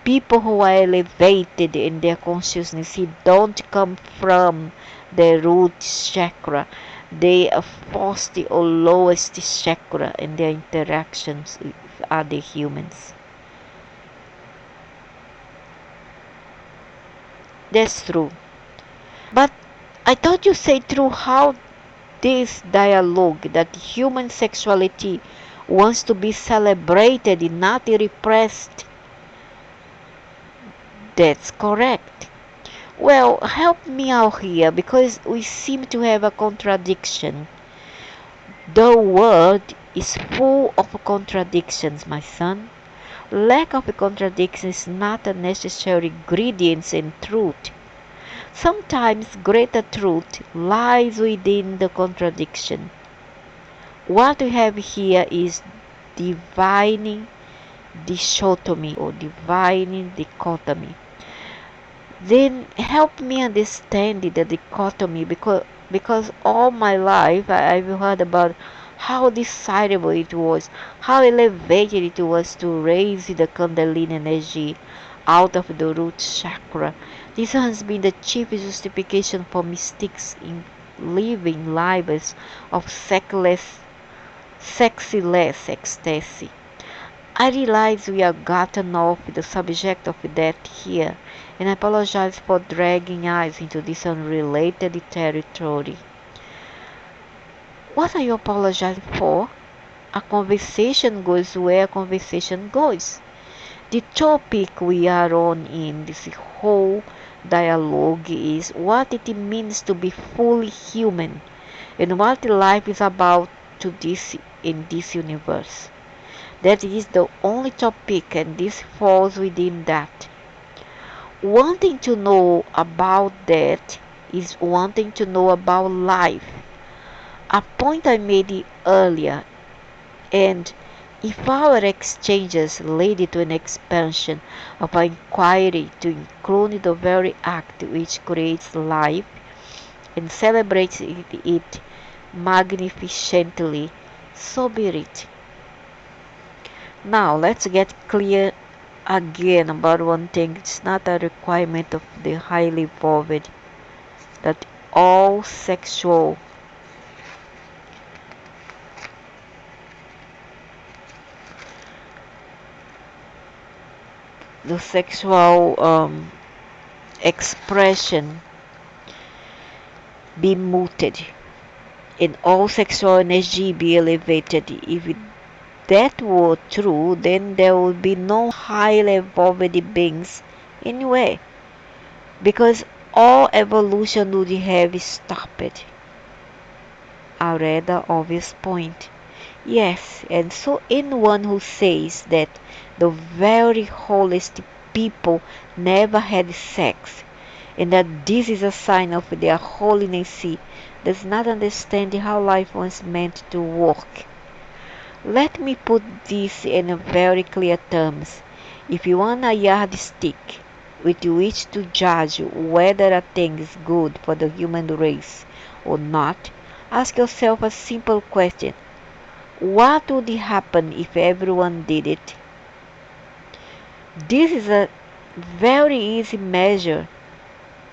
People who are elevated in their consciousness don't come from the root chakra. They are first or lowest chakra in their interactions with other humans. That's true. But I thought you said through how this dialogue that human sexuality wants to be celebrated and not repressed. That's correct. Well, help me out here because we seem to have a contradiction. The world is full of contradictions, my son. Lack of contradiction is not a necessary ingredient in truth. Sometimes greater truth lies within the contradiction. What we have here is divining dichotomy or divining dichotomy. Then help me understand the dichotomy because all my life I've heard about how desirable it was, how elevated it was to raise the Kundalini energy out of the root chakra. This has been the chief justification for mystics in living lives of sexless ecstasy. I realize we have gotten off the subject of that here, and I apologize for dragging us into this unrelated territory. What are you apologizing for? A conversation goes where a conversation goes. The topic we are on in this whole dialogue is what it means to be fully human and what life is about to this in this universe. That is the only topic, and this falls within that. Wanting to know about that is wanting to know about life. A point I made earlier, and if our exchanges lead to an expansion of our inquiry to include the very act which creates life and celebrates it magnificently, so be it. Now let's get clear again about one thing. It's not a requirement of the highly evolved that all sexual expression be muted and all sexual energy be elevated. If that were true, then there would be no highly evolved beings anyway, because all evolution would have stopped. A rather obvious point. Yes, and so anyone who says that the very holiest people never had sex and that this is a sign of their holiness does not understand how life was meant to work. Let me put this in very clear terms. If you want a yardstick with which to judge whether a thing is good for the human race or not, ask yourself a simple question. What would happen if everyone did it? This is a very easy measure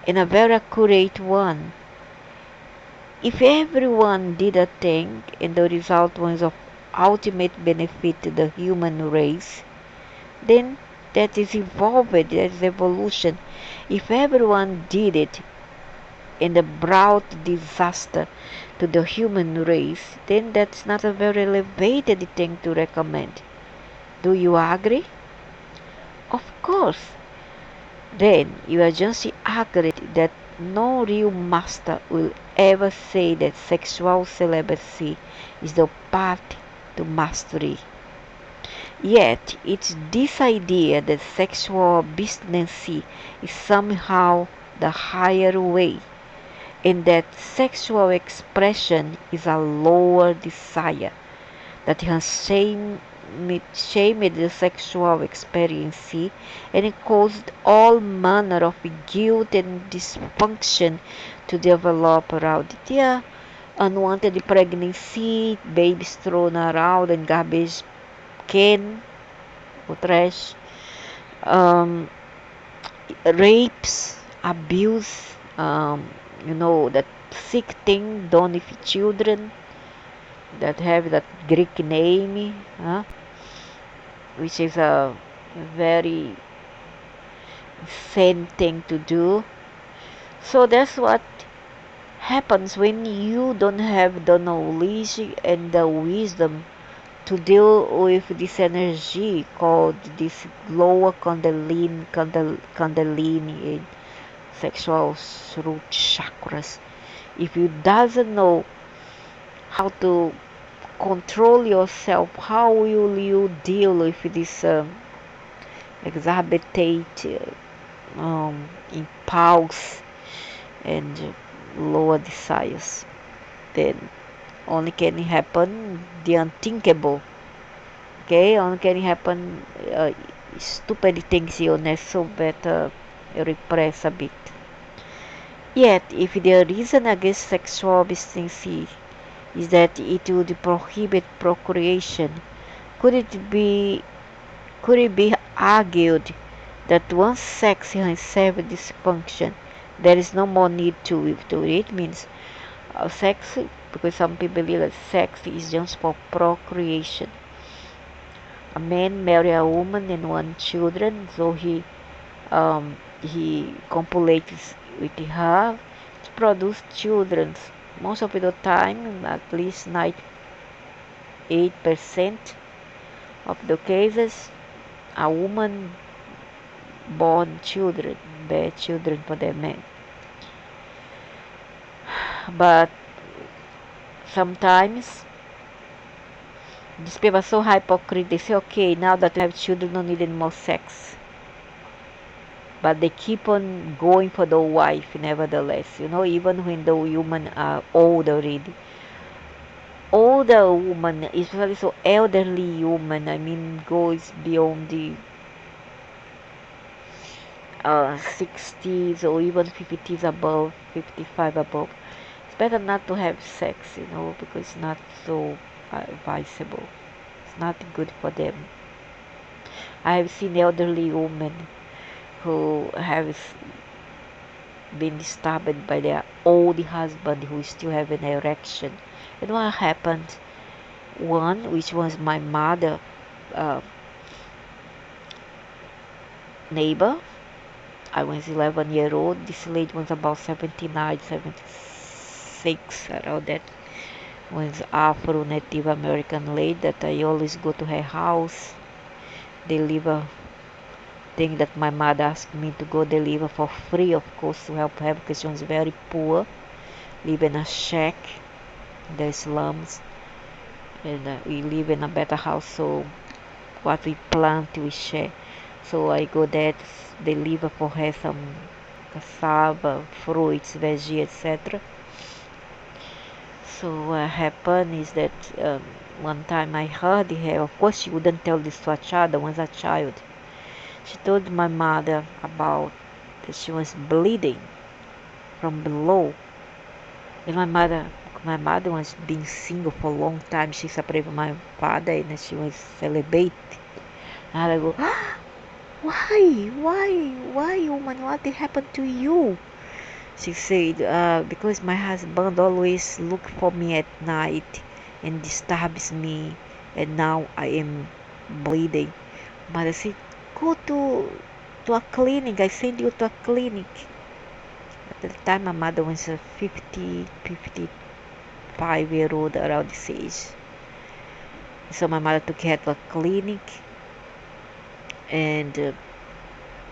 and a very accurate one. If everyone did a thing and the result was of ultimate benefit to the human race, then that is evolved, that is evolution. If everyone did it and it brought disaster to the human race, then that's not a very elevated thing to recommend. Do you agree? Of course. Then you are just agreed that No real master will ever say that sexual celibacy is the path to mastery. Yet, it's this idea that sexual abstinency is somehow the higher way, and that sexual expression is a lower desire, that has shamed the sexual experience and it caused all manner of guilt and dysfunction to develop around it. Yeah, unwanted pregnancy, babies thrown around in garbage can or trash, um, rapes, abuse, that sick thing done with children that have that Greek name, which is a very same thing to do. So that's what happens when you don't have the knowledge and the wisdom to deal with this energy called this lower kundalini and sexual root chakras. If you doesn't know how to control yourself, how will you deal with this exacerbate impulse and lower desires? Then only can happen the unthinkable. Okay, only can happen stupid things illness, so better repress a bit. Yet, if the reason against sexual abstinence is that it would prohibit procreation, could it be could it be argued that once sex has served this function, there is no more need to it? Means sex, because some people believe that sex is just for procreation. A man marry a woman and one children, so he copulates with her to produce children. Most of the time, at least 98% of the cases, a woman born children, bear children for their men. But sometimes these people are so hypocrite, they say, okay, now that we have children, don't need any more sex. But they keep on going for the wife, nevertheless. Even when the women are old already. Older woman, especially so elderly woman, I mean, goes beyond the 60s or even 50s above, 55 above. It's better not to have sex, because it's not so advisable. It's not good for them. I have seen elderly women who have been disturbed by their old husband who still have an erection. And what happened? One, which was my mother, uh, neighbor. I was 11-year-old. This lady was about 79, 76, around that. Was Afro Native American lady that I always go to her house, deliver thing that my mother asked me to go deliver for free, of course, to help her because she was very poor, live in a shack, the slums, and we live in a better house, so what we plant we share. So I go there to deliver for her some cassava, fruits, veggie, etc. So what happened is that one time I heard her, of course she wouldn't tell this to a child, I was a child. She told my mother about that she was bleeding from below. And my mother was being single for a long time. She separated from my father and she was celibate. And I go, ah, why, woman, what happened to you? She said, because my husband always look for me at night and disturbs me, and now I am bleeding. Mother said, go to a clinic. I send you to a clinic. At the time, my mother was a 55-year-old around this age. So my mother took her to a clinic, and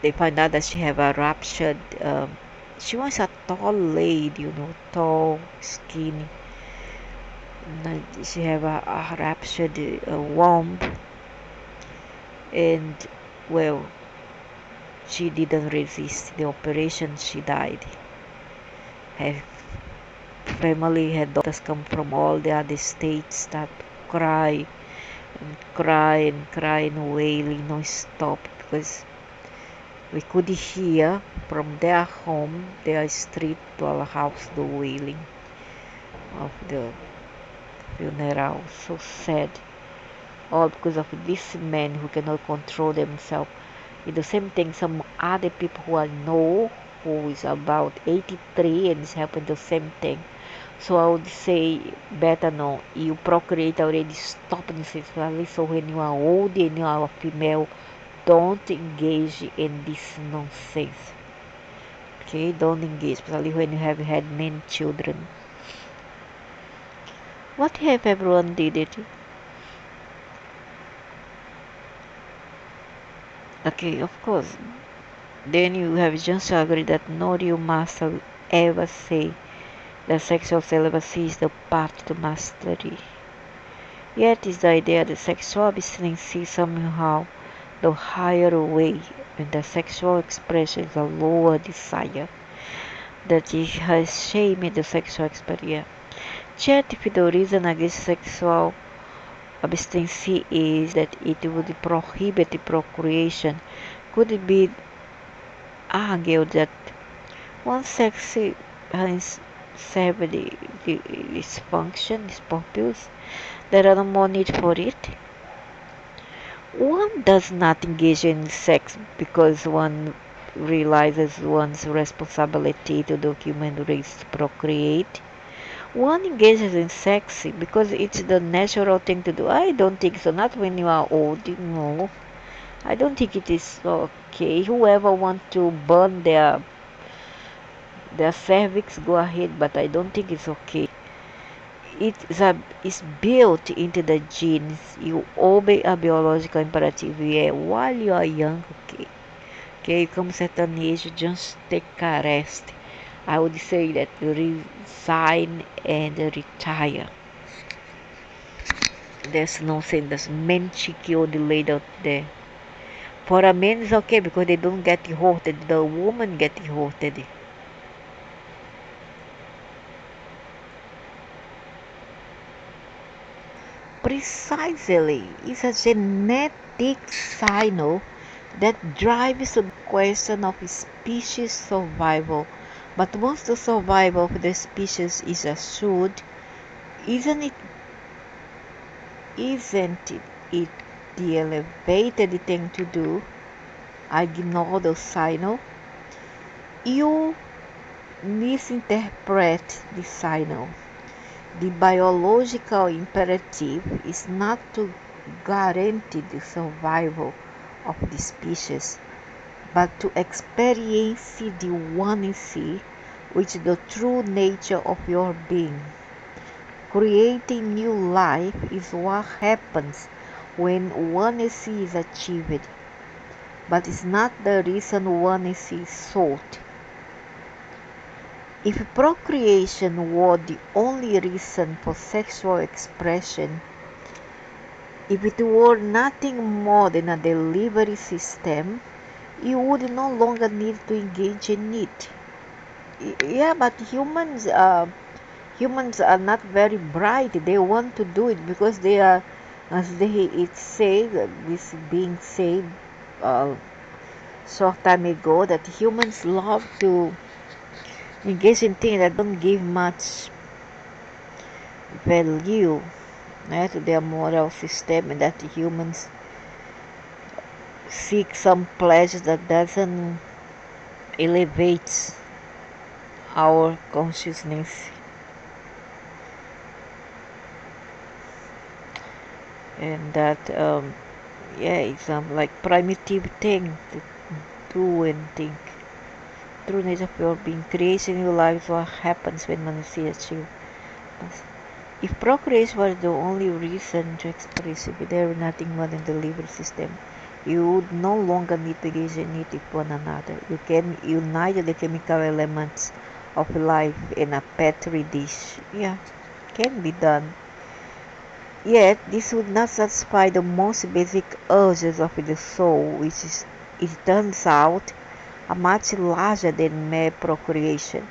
they find out that she have a ruptured she was a tall lady, tall, skinny. And she have a ruptured womb, and well, she didn't resist the operation. She died. Her family, her daughters come from all the other states, start cry and cry and cry and wailing non-stop because we could hear from their home, their street to our house, the wailing of the funeral. So sad. All because of this man who cannot control themselves. It's the same thing, some other people who I know who is about 83 and it's happened the same thing. So I would say better no, you procreate already, stop sexually. So when you are old and you are a female, don't engage in this nonsense. Okay, don't engage, especially when you have had many children. What if everyone did it? Okay, of course. Then you have just agreed that no real master will ever say that sexual celibacy is the path to mastery. Yet is the idea that sexual abstinence is somehow the higher way, and the sexual expression is a lower desire, that it has shamed the sexual experience. Yet if the reason against sexual abstinence is that it would prohibit procreation, could it be argued that once sex has served its function, its purpose, there are no more need for it? One does not engage in sex because one realizes one's responsibility to the human race to procreate. One engages in sex because it's the natural thing to do. I don't think so. Not when you are old, no. I don't think it is okay. Whoever wants to burn their cervix, go ahead, but I don't think it's okay. It's built into the genes. You obey a biological imperative. Yeah, while you are young, okay. Okay, come certain age, just take a rest. I would say that resign and retire. There's no saying there's men cheeky or delayed out there. For a man it's okay because they don't get hurted. The woman get hurted. Precisely, it's a genetic signal that drives the question of species survival. But once the survival of the species is assured, isn't it isn't it the elevated thing to do? Ignore the signal. You misinterpret the signal. The biological imperative is not to guarantee the survival of the species, but to experience the oneness with the true nature of your being. Creating new life is what happens when oneness is achieved, but it's not the reason oneness is sought. If procreation were the only reason for sexual expression, if it were nothing more than a delivery system, you would no longer need to engage in it. Yeah, but humans are not very bright. They want to do it because they are, as it said, this being said uh, short time ago, that humans love to engage in things that don't give much value to their moral system, and that humans seek some pleasure that doesn't elevate our consciousness, and that yeah, it's like primitive thing to do and think. True nature of your being, creation in your life is what happens when one sees achieve. If procreation was the only reason to express, if there were nothing more than the delivery system, You would no longer need to engage in it with one another. You can unite the chemical elements of life in a petri dish. Yeah, can be done. Yet, this would not satisfy the most basic urges of the soul, which is, it turns out, are much larger than mere procreation,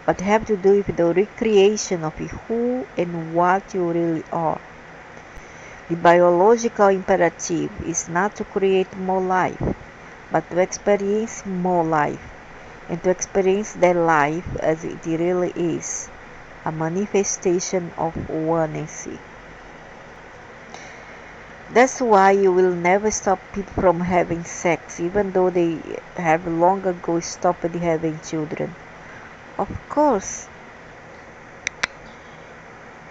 but have to do with the recreation of who and what you really are. The biological imperative is not to create more life, but to experience more life, and to experience that life as it really is, a manifestation of oneness. That's why you will never stop people from having sex, even though they have long ago stopped having children. Of course.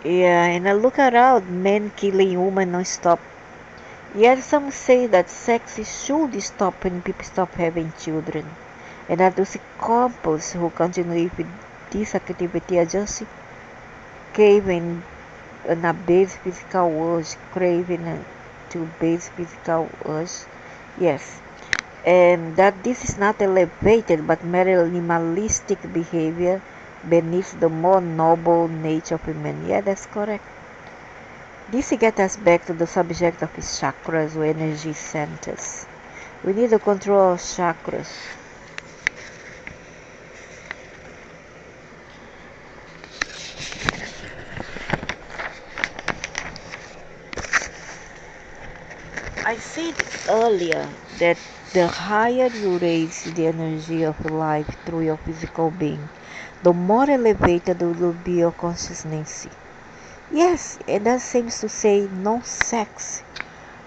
Yeah, and I look around, men killing women non-stop. Yet some say that sex should stop when people stop having children, and that those couples who continue with this activity are just craving a base physical urge, craving to base physical urge. Yes, and that this is not elevated but merely animalistic behavior beneath the more noble nature of women. Yeah, that's correct. This gets us back to the subject of chakras or energy centers. We need to control our chakras. I said earlier that the higher you raise the energy of life through your physical being, the more elevated will be your consciousness. Yes, and that seems to say no sex.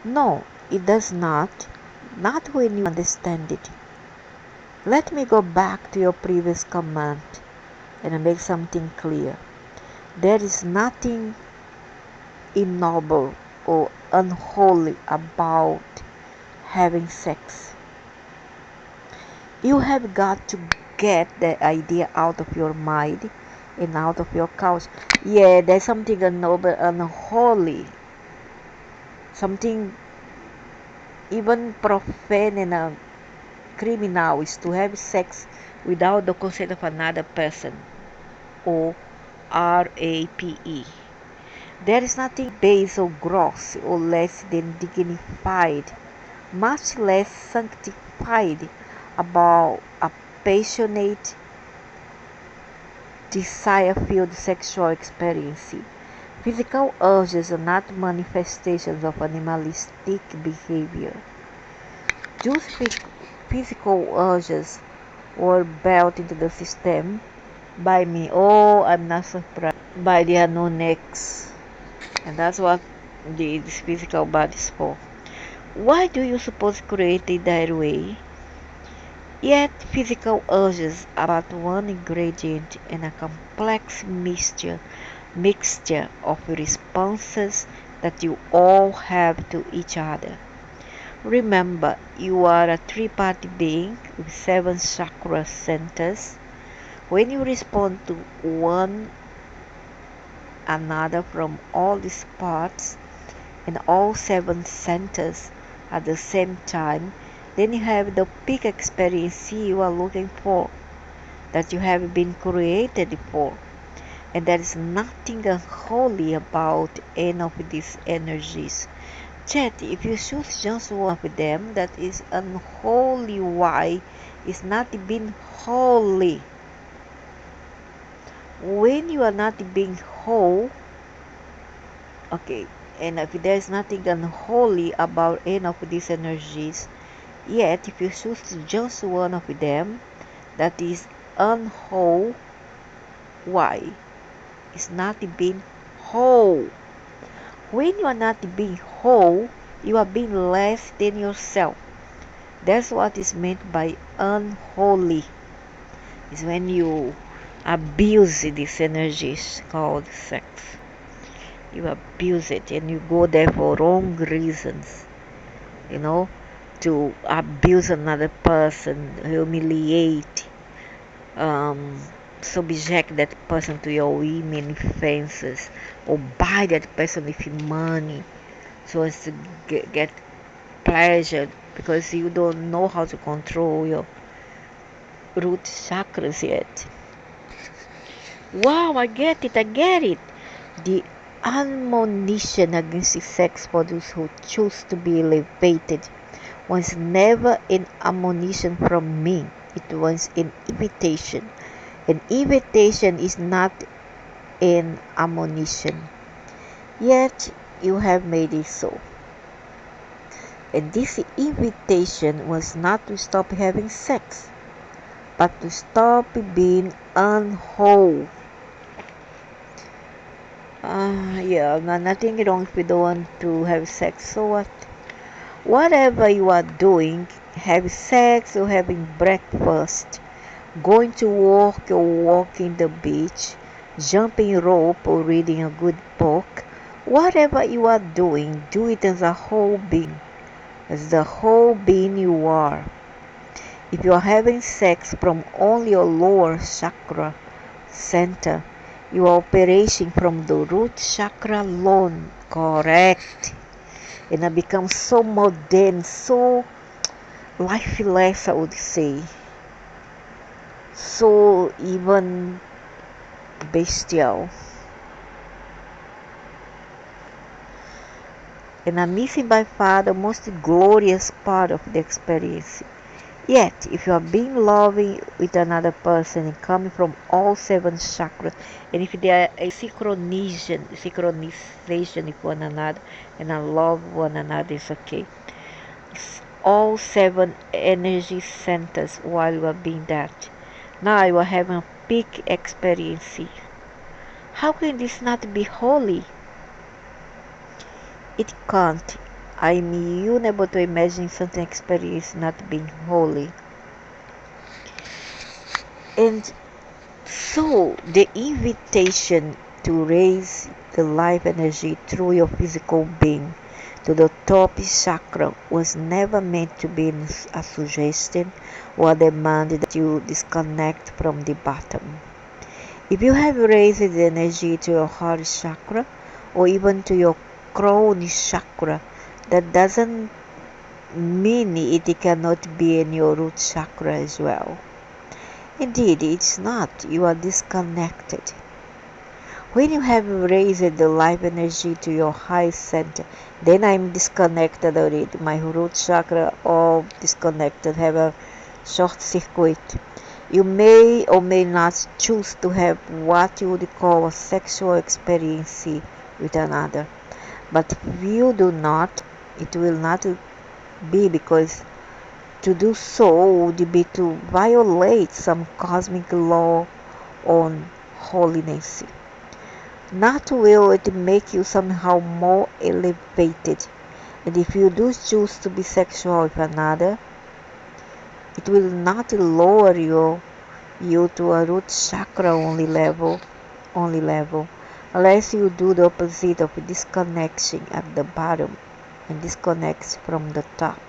No, it does not. Not when you understand it. Let me go back to your previous comment and make something clear. There is nothing ignoble or unholy about having sex. You have got to get the idea out of your mind and out of your couch. Yeah, there's something ignoble, unholy, something even profane and criminal is to have sex without the consent of another person, or RAPE. There is nothing base or gross or less than dignified, much less sanctified about a passionate, desire-filled sexual experience. Physical urges are not manifestations of animalistic behavior. Those physical urges were built into the system by me. Oh, I'm not surprised. By the Anunnaks. And that's what this physical body is for. Why do you suppose created that way? Yet physical urges are but one ingredient in a complex mixture of responses that you all have to each other. Remember, you are a three-party being with 7 chakra centers. When you respond to one another from all these parts and all 7 centers at the same time, then you have the peak experience you are looking for, that you have been created for. And there is nothing unholy about any of these energies. Yet, if you choose just one of them that is unholy, why is not being holy? When you are not being whole, okay, and if there is nothing unholy about any of these energies, yet if you choose just one of them that is unwhole, why? It's not being whole. When you are not being whole, you are being less than yourself. That's what is meant by unholy. It's when you abuse these energies called sex. You abuse it and you go there for wrong reasons. You know, to abuse another person, humiliate, um, subject that person to your women offenses, or buy that person with money so as to get pleasure because you don't know how to control your root chakras yet. Wow, I get it. The admonition against sex for those who choose to be elevated was never an admonition from me. It was an invitation. An invitation is not an admonition. Yet you have made it so. And this invitation was not to stop having sex, but to stop being unwhole. Yeah, nothing wrong if you don't want to have sex. So what? Whatever you are doing, have sex or having breakfast, going to work or walking the beach, jumping rope or reading a good book, whatever you are doing, do it as a whole being, as the whole being you are. If you are having sex from only your lower chakra center, you are operating from the root chakra alone, correct? And I become so modern, so lifeless, I would say. So even bestial. And I'm missing by far the most glorious part of the experience. Yet, if you are being loving with another person and coming from all seven chakras, and if there are a synchronization with one another, and I love one another, it's okay. It's all seven energy centers while you are being that. Now you are having a peak experience. How can this not be holy? It can't. I'm unable to imagine something experience not being holy. And so the invitation to raise the life energy through your physical being to the top chakra was never meant to be a suggestion or a demand that you disconnect from the bottom. If you have raised the energy to your heart chakra or even to your crown chakra, that doesn't mean it cannot be in your root chakra as well. Indeed, it's not. You are disconnected. When you have raised the life energy to your high center, then I'm disconnected already. My root chakra all disconnected, have a short circuit. You may or may not choose to have what you would call a sexual experience with another. But if you do not, it will not be because to do so would be to violate some cosmic law on holiness. Not will it make you somehow more elevated. And if you do choose to be sexual with another, it will not lower you to a root chakra only level, unless you do the opposite of disconnection at the bottom and disconnects from the top.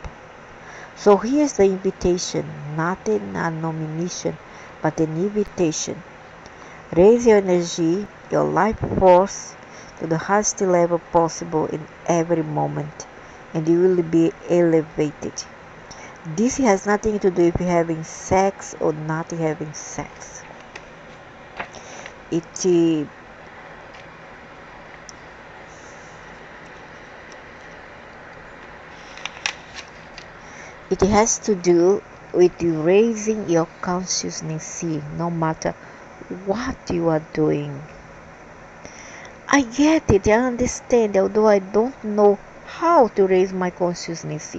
So here's the invitation, not a nomination, but an invitation. Raise your energy, your life force, to the highest level possible in every moment, and you will be elevated. This has nothing to do with having sex or not having sex. It has to do with raising your consciousness no matter what you are doing. I get it, I understand, although I don't know how to raise my consciousness.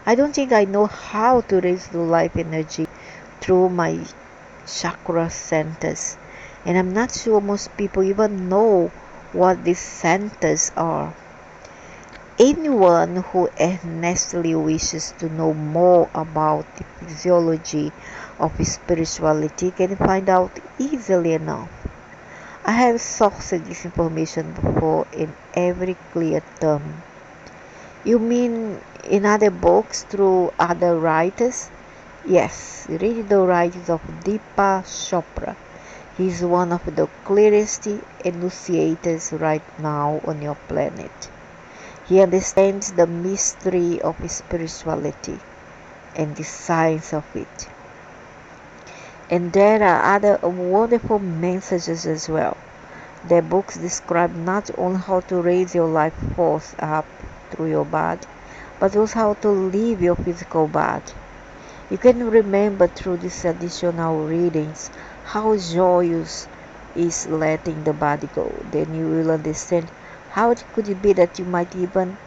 I don't think I know how to raise the life energy through my chakra centers. And I'm not sure most people even know what these centers are. Anyone who earnestly wishes to know more about the physiology of spirituality can find out easily enough. I have sourced this information before in every clear term. You mean in other books through other writers? Yes, read the writings of Deepak Chopra. He is one of the clearest enunciators right now on your planet. He understands the mystery of spirituality and the science of it. And there are other wonderful messages as well. Their books describe not only how to raise your life force up through your body, but also how to leave your physical body. You can remember through these additional readings how joyous is letting the body go. Then you will understand how it could be that you might even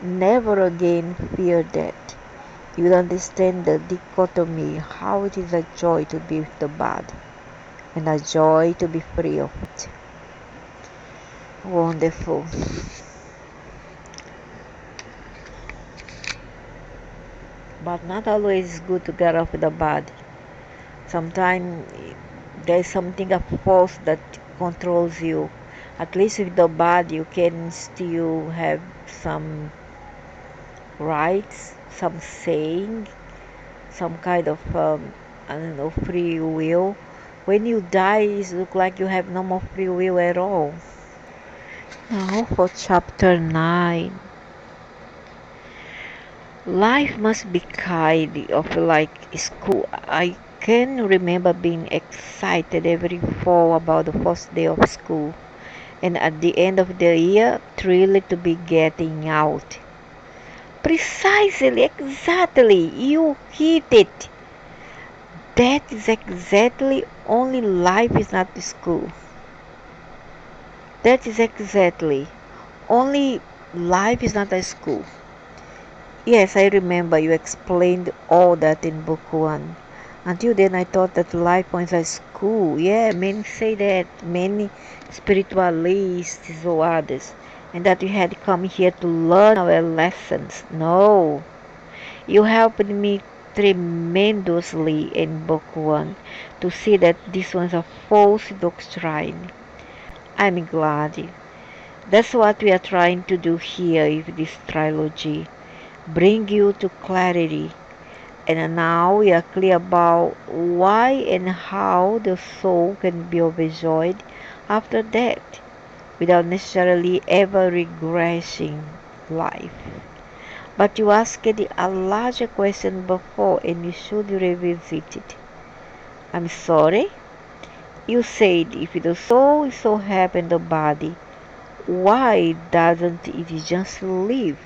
never again fear death. You will understand the dichotomy, how it is a joy to be with the body and a joy to be free of it. Wonderful. But not always good to get off the body. Sometimes there's something, a force that controls you. At least with the body, you can still have some rights, some saying, some kind of I don't know, free will. When you die, it looks like you have no more free will at all. Now for chapter 9. Life must be kind of like school. I can remember being excited every fall about the first day of school, and at the end of the year, thrilled to be getting out. Precisely, exactly, you hit it. That is exactly only life is not school. That is exactly only life is not a school. Yes, I remember you explained all that in book 1. Until then, I thought that life was a school. Yeah, many say that, many spiritualists or others, and that we had come here to learn our lessons. No, you helped me tremendously in book 1 to see that this was a false doctrine. I'm glad. That's what we are trying to do here with this trilogy. Bring you to clarity. And now we are clear about why and how the soul can be overjoyed after death without necessarily ever regressing life. But you asked a larger question before and you should revisit it. I'm sorry? You said if the soul is so happy in the body, why doesn't it just live?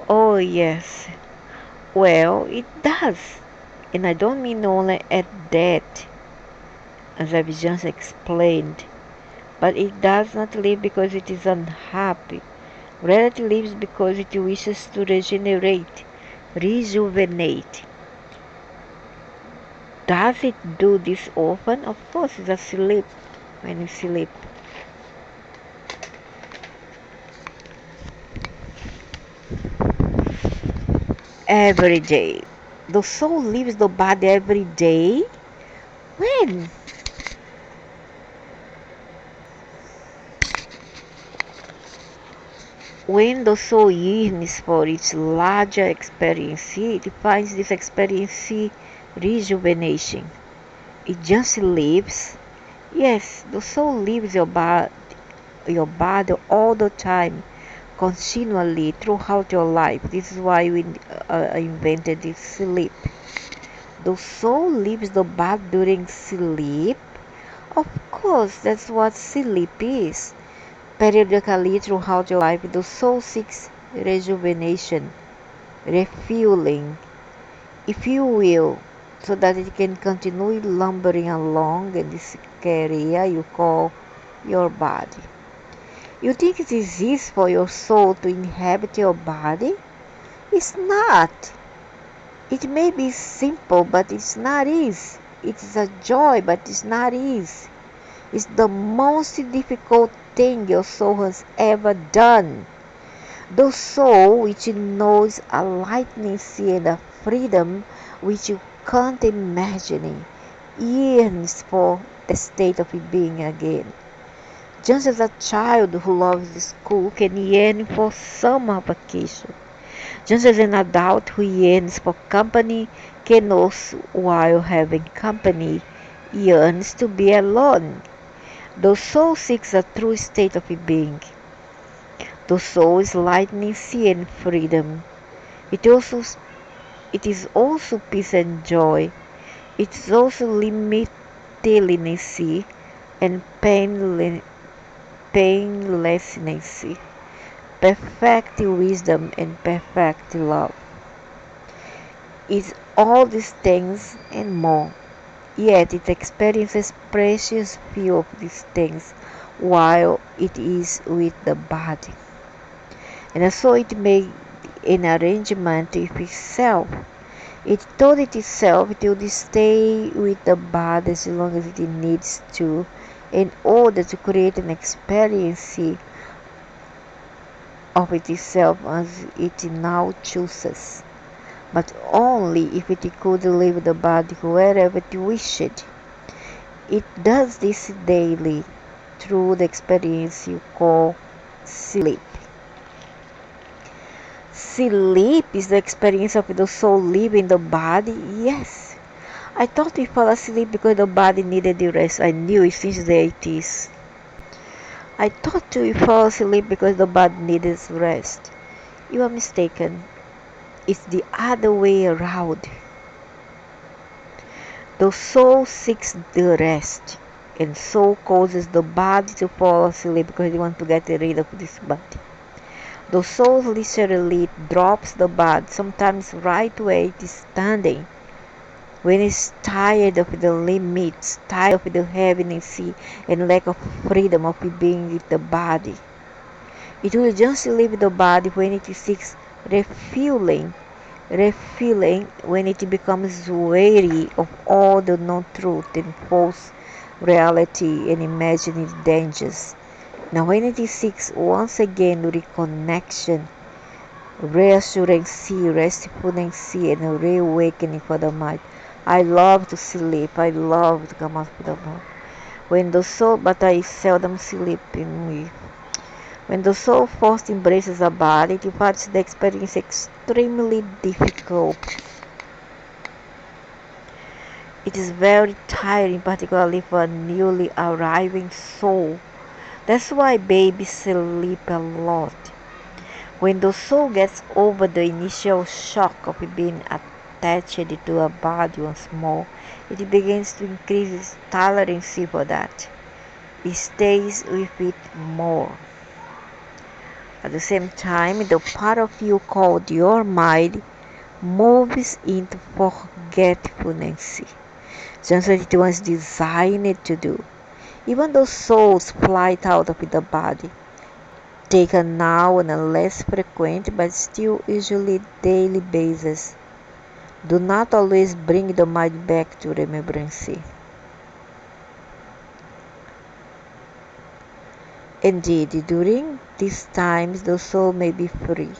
Oh, yes. Well, it does. And I don't mean only at that, as I've just explained, but it does not live because it is unhappy. Rather, it lives because it wishes to regenerate, rejuvenate. Does it do this often? Of course, it's asleep when you sleep. Every day. The soul leaves the body every day? When? When the soul yearns for its larger experience, it finds this experience rejuvenation. It just lives. Yes, the soul leaves your body all the time, continually throughout your life. This is why we invented this sleep. The soul leaves the body during sleep. Of course, that's what sleep is. Periodically throughout your life, the soul seeks rejuvenation, refuelling, if you will, so that it can continue lumbering along in this area you call your body. You think it is easy for your soul to inhabit your body? It's not. It may be simple, but it's not easy. It's a joy, but it's not easy. It's the most difficult thing your soul has ever done. The soul which knows a lightness and a freedom which you can't imagine yearns for the state of being again. Just as a child who loves school can yearn for summer vacation. Just as an adult who yearns for company can also, while having company, yearns to be alone. The soul seeks a true state of being. The soul is lightning and freedom. It also it is also peace and joy. It is also limitlessness and painlessness, perfect wisdom and perfect love. It's all these things and more. Yet it experiences precious few of these things while it is with the body. And so it made an arrangement with itself. It told itself it would stay with the body as long as it needs to in order to create an experience of itself as it now chooses, but only if it could leave the body wherever it wished. It does this daily through the experience you call sleep. Sleep is the experience of the soul leaving the body? Yes. I thought we fell asleep because the body needed the rest. I knew it since the 80s. I thought we fell asleep because the body needed rest. You are mistaken. It's the other way around. The soul seeks the rest, and so causes the body to fall asleep because they want to get rid of this body. The soul literally drops the body, sometimes right where it is standing, when it's tired of the limits, tired of the heaviness and lack of freedom of being with the body. It will just leave the body when it seeks refueling, when it becomes weary of all the non-truth and false reality and imagined dangers. Now when it seeks once again reconnection, ressurance, restfulness, and reawakening for the mind. I love to sleep. I love to come out with the mind. When the soul, but I seldom sleep in me. When the soul first embraces a body, it finds the experience extremely difficult. It is very tiring, particularly for a newly arriving soul. That's why babies sleep a lot. When the soul gets over the initial shock of being attached to a body once more, it begins to increase its tolerance for that. It stays with it more. At the same time, the part of you called your mind moves into forgetfulness, just as it was designed to do. Even though souls fly out of the body, taken now on a less frequent but still usually daily basis, do not always bring the mind back to remembrance. Indeed, during these times the soul may be free,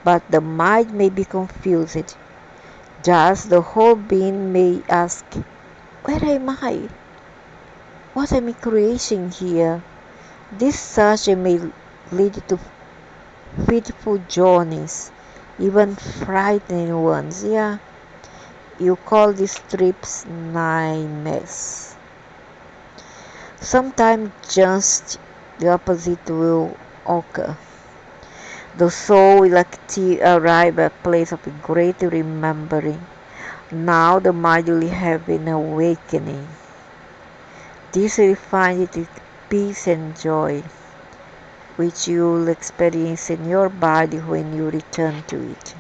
but the mind may be confused. Just the whole being may ask, where am I? What am I creating here? This search may lead to fitful journeys, even frightening ones. Yeah, you call these trips nightmares. Sometimes just the opposite will occur. The soul will arrive at a place of great remembering. Now the mind will have an awakening. This will find it with peace and joy, which you will experience in your body when you return to it.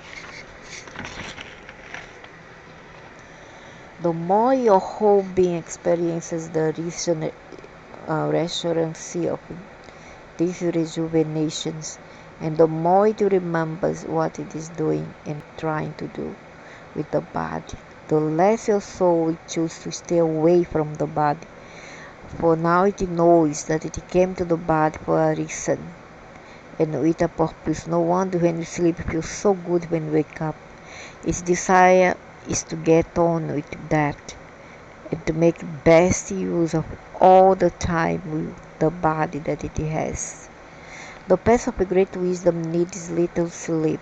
The more your whole being experiences the ressurance of these rejuvenations, and the more it remembers what it is doing and trying to do with the body, the less your soul will choose to stay away from the body. For now it knows that it came to the body for a reason and with a purpose. No wonder when you sleep it feels so good when you wake up. Its desire is to get on with that and to make best use of all the time with the body that it has. The person of great wisdom needs little sleep.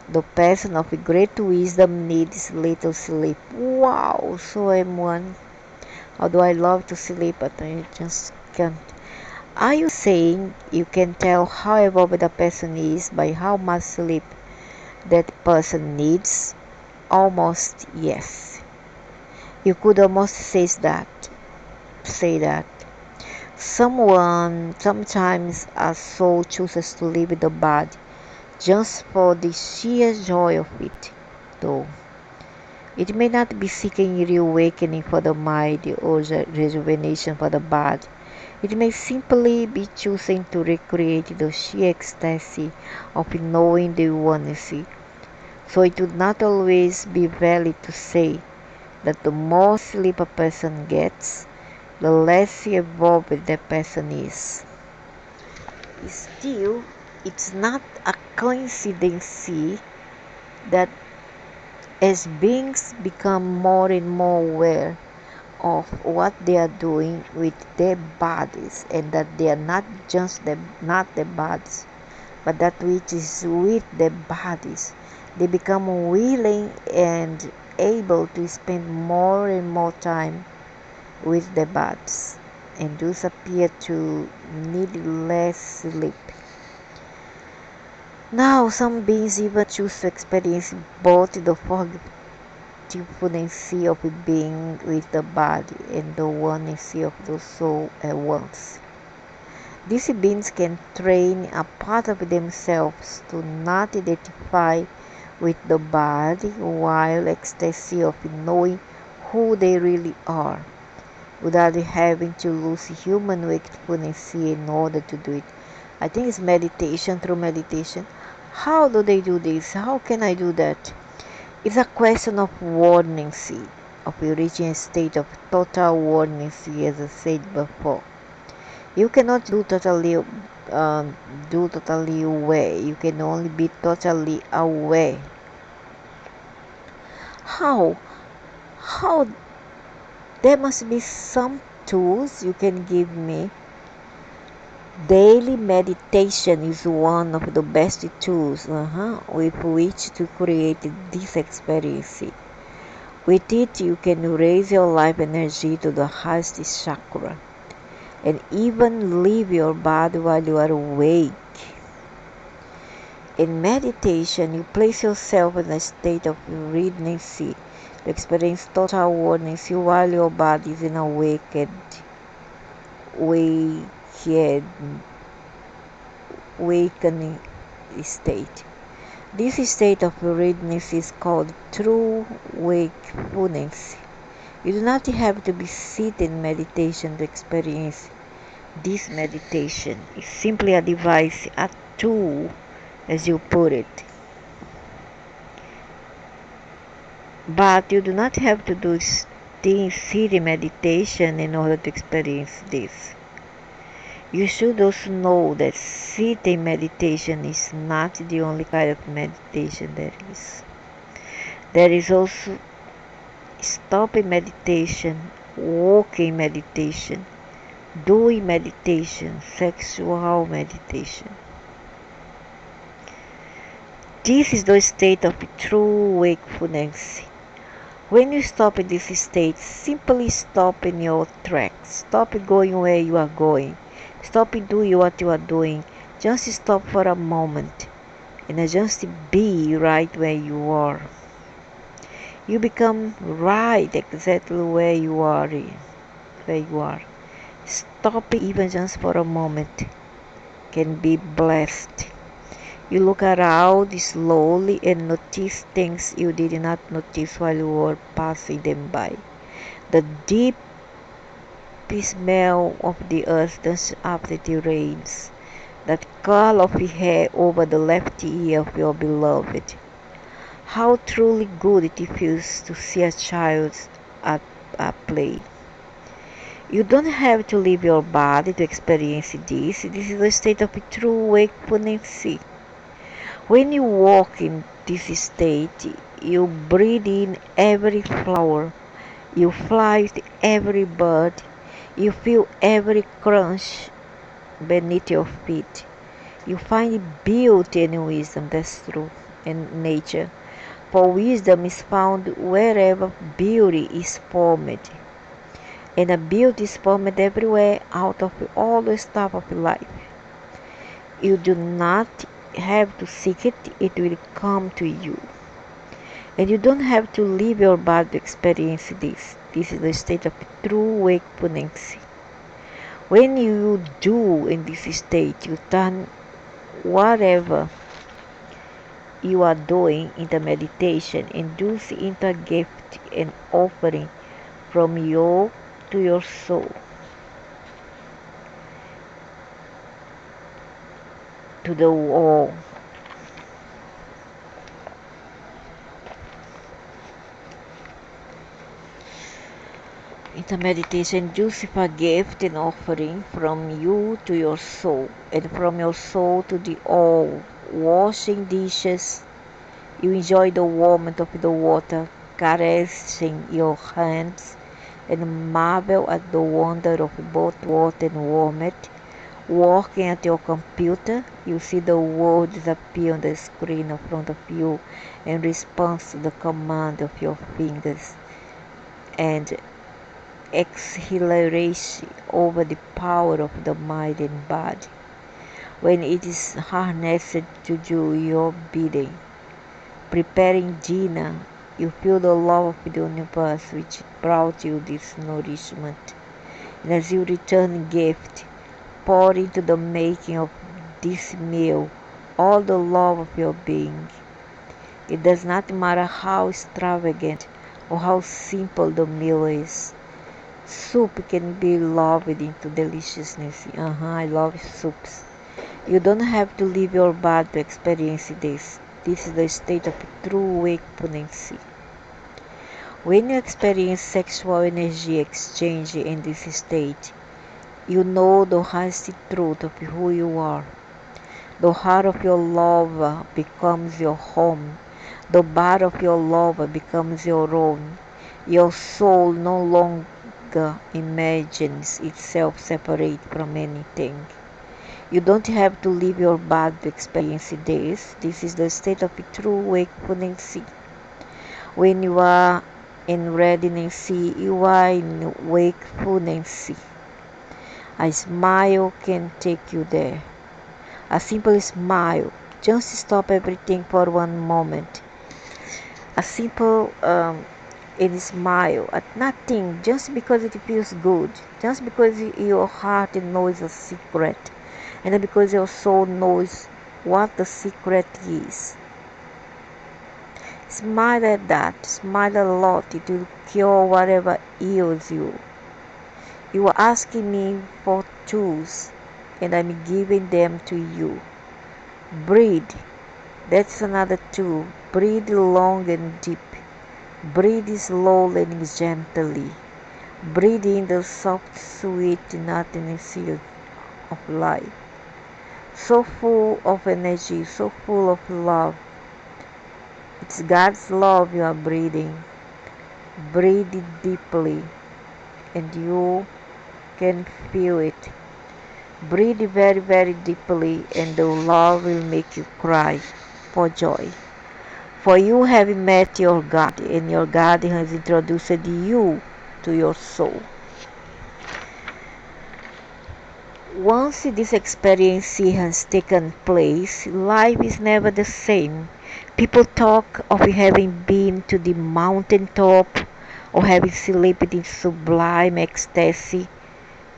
The person of great wisdom needs little sleep. Wow, so I'm one. Although I love to sleep, but I just can't. Are you saying you can tell how evolved a person is by how much sleep that person needs? Almost yes. You could almost say that. Sometimes a soul chooses to leave the body just for the sheer joy of it, though. It may not be seeking reawakening for the mind or rejuvenation for the body. It may simply be choosing to recreate the sheer ecstasy of knowing the oneness. So it would not always be valid to say that the more sleep a person gets, the less evolved the person is. Still, it's not a coincidence that as beings become more and more aware of what they are doing with their bodies, and that they are not their bodies, but that which is with their bodies, they become willing and able to spend more and more time with their bodies, and thus appear to need less sleep. Now, some beings even choose to experience both the forgetfulness of being with the body and the oneness of the soul at once. These beings can train a part of themselves to not identify with the body while ecstasy of knowing who they really are, without having to lose human wakefulness in order to do it. I think it's meditation, through meditation. How do they do this? How can I do that? It's a question of awareness, of reaching a state of total awareness, as I said before. You cannot do totally aware. You can only be totally aware. How? How? There must be some tools you can give me. Daily meditation is one of the best tools with which to create this experience. With it, you can raise your life energy to the highest chakra and even leave your body while you are awake. In meditation, you place yourself in a state of readiness to experience total awareness while your body is in a awakening state. This state of readiness is called true wakefulness. You do not have to be seated in meditation to experience this meditation. It's simply a device, a tool, as you put it. But you do not have to do sitting meditation in order to experience this. You should also know that sitting meditation is not the only kind of meditation there is. There is also stopping meditation, walking meditation, doing meditation, sexual meditation. This is the state of true wakefulness. When you stop in this state, simply stop in your tracks. Stop going where you are going. Stop doing what you are doing. Just stop for a moment and just be right where you are. You become right exactly where you are. Stopping even just for a moment can be blessed. You look around slowly and notice things you did not notice while you were passing them by. The deep smell of the earth just after it rains. That curl of hair over the left ear of your beloved. How truly good it feels to see a child at play. You don't have to leave your body to experience this. This is a state of true wakefulness. When you walk in this state, you breathe in every flower, you fly with every bird, you feel every crunch beneath your feet. You find beauty and wisdom, that's true, in nature. For wisdom is found wherever beauty is formed. and a beauty is formed everywhere out of all the stuff of life. You do not have to seek it, it will come to you. And you don't have to leave your body to experience this. This is the state of true wakefulness. When you do in this state, you turn whatever you are doing in the meditation induce into a gift and offering from you to your soul, to the all. In the meditation, induce a gift and offering from you to your soul, and from your soul to the all. Washing dishes, you enjoy the warmth of the water, caressing your hands, and marvel at the wonder of both water and warmth. Working at your computer, you see the world disappear on the screen in front of you in response to the command of your fingers, and exhilaration over the power of the mind and body when it is harnessed to do your bidding. Preparing dinner, you feel the love of the universe which brought you this nourishment. And as you return gift, pour into the making of this meal all the love of your being. It does not matter how extravagant or how simple the meal is. Soup can be loved into deliciousness. I love soups. You don't have to leave your body to experience this. This is the state of true wakefulness. When you experience sexual energy exchange in this state, you know the honest truth of who you are. The heart of your lover becomes your home. The body of your lover becomes your own. Your soul no longer imagines itself separate from anything. You don't have to leave your body to experience this. This is the state of true wakefulness. When you are in readiness, you are in wakefulness. A smile can take you there. A simple smile. Just stop everything for one moment. A simple and smile at nothing just because it feels good. Just because your heart knows a secret. And because your soul knows what the secret is. Smile at that. Smile a lot. It will cure whatever ails you. You are asking me for tools, and I'm giving them to you. Breathe. That's another tool. Breathe long and deep. Breathe slowly and gently. Breathe in the soft, sweet nothingness of life. So full of energy, so full of love. It's God's love you are breathing. Breathe deeply, and you can feel it. Breathe very, very deeply, and the love will make you cry for joy. For you have met your God, and your God has introduced you to your soul. Once this experience has taken place, life is never the same. People talk of having been to the mountaintop or having slept in sublime ecstasy.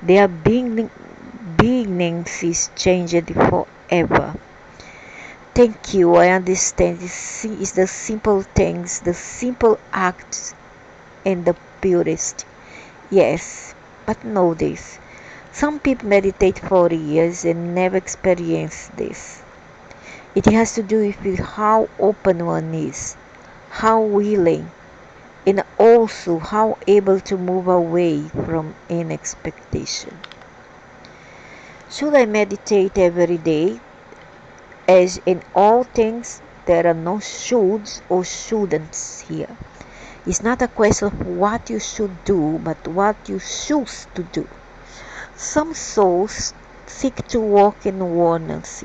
Their beginnings is changed forever. Thank you, I understand. This is the simple things, the simple acts, and the purest. Yes, but know this. Some people meditate for years and never experience this. It has to do with how open one is, how willing, and also how able to move away from an expectation. Should I meditate every day? As in all things, there are no shoulds or shouldn'ts here. It's not a question of what you should do, but what you choose to do. Some souls seek to walk in oneness.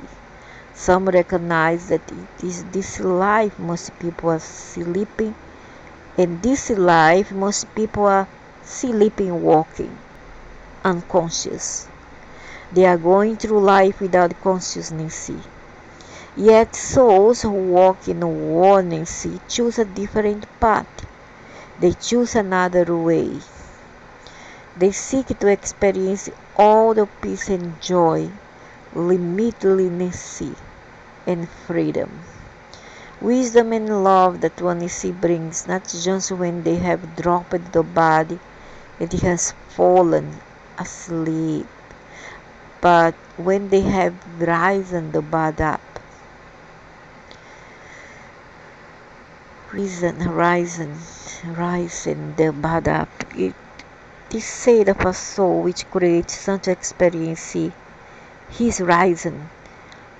Some recognize that it is this life most people are sleeping, and this life most people are sleeping, walking, unconscious. They are going through life without consciousness. Yet souls who walk in awareness choose a different path. They choose another way. They seek to experience all the peace and joy, limitlessness and freedom. Wisdom and love that one brings, not just when they have dropped the body and has fallen asleep, but when they have risen the body up. Risen the body up. It is said of a soul which creates such experience, he is risen.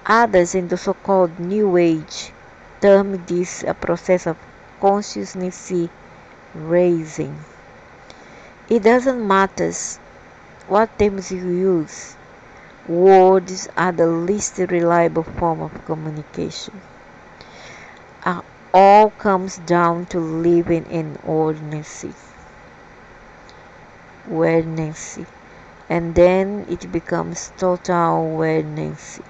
Others in the so-called New Age term this a process of consciousness raising. It doesn't matter what terms you use. Words are the least reliable form of communication. All comes down to living in awareness, and then it becomes total awareness.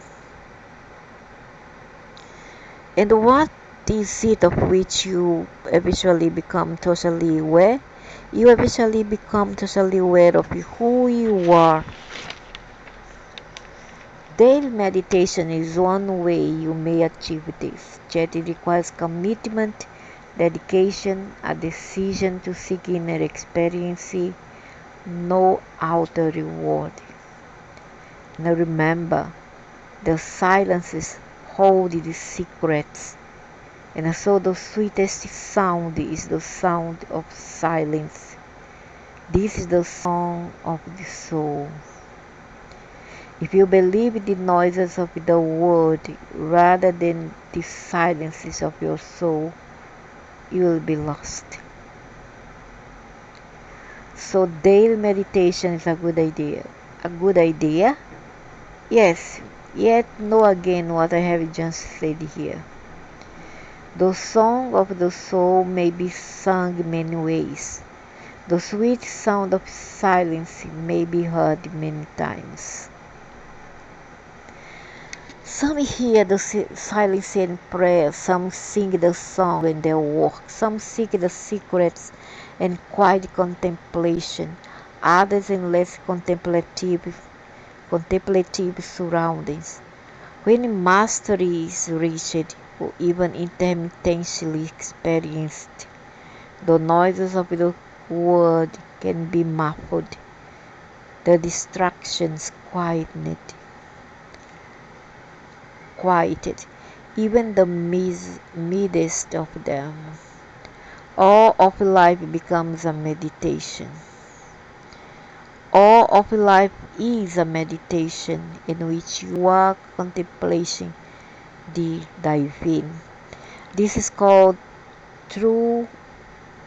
And what is it of which you eventually become totally aware? You eventually become totally aware of who you are. Daily meditation is one way you may achieve this, yet it requires commitment, dedication, a decision to seek inner experience, no outer reward. Now remember, the silences hold the secrets, and so the sweetest sound is the sound of silence. This is the song of the soul. If you believe the noises of the world rather than the silences of your soul, you will be lost. So daily meditation is a good idea. A good idea? Yes, yet know again what I have just said here. The song of the soul may be sung many ways. The sweet sound of silence may be heard many times. Some hear the silence in prayer, some sing the song in their work, some seek the secrets and quiet contemplation, others in less contemplative surroundings. When mastery is reached, or even intermittently experienced, the noises of the world can be muffled, the distractions quieted, even the midst of them. All of life becomes a meditation. All of life is a meditation in which you are contemplating the do.even. This is called true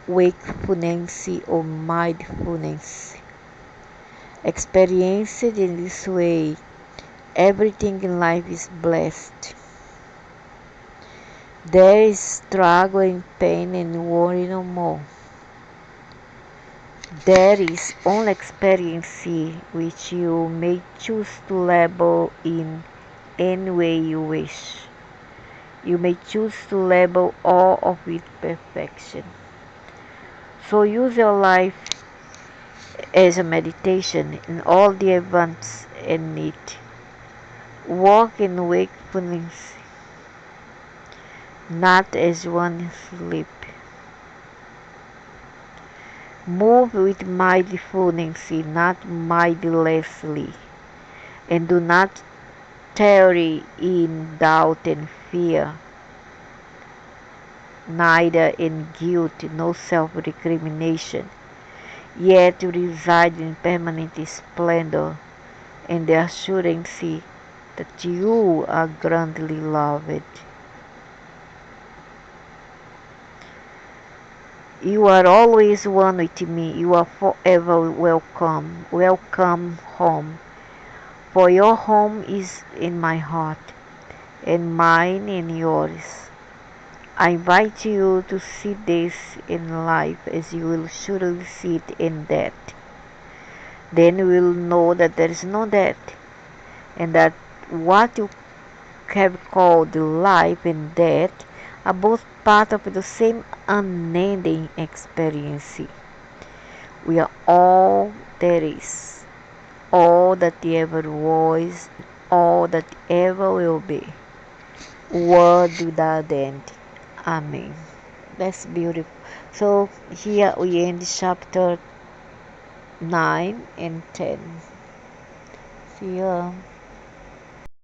wakefulness or mindfulness. Experienced in this way, everything in life is blessed. There is struggle and pain and worry no more. There is only experience which you may choose to label in any way you wish. You may choose to label all of it perfection. So use your life as a meditation in all the events in it. Walk in wakefulness, not as one asleep. Move with mindfulness, not mindlessly, and do not tarry in doubt and fear, neither in guilt nor self-recrimination, yet reside in permanent splendor and the assurance that you are grandly loved. You are always one with me. You are forever welcome. Welcome home. For your home is in my heart, and mine in yours. I invite you to see this in life as you will surely see it in death. Then you will know that there is no death, and that what you have called life and death are both part of the same unending experience. We are all there is, all that ever was, all that ever will be. Word without end. Amen. That's beautiful. So here we end chapter 9 and 10. See you.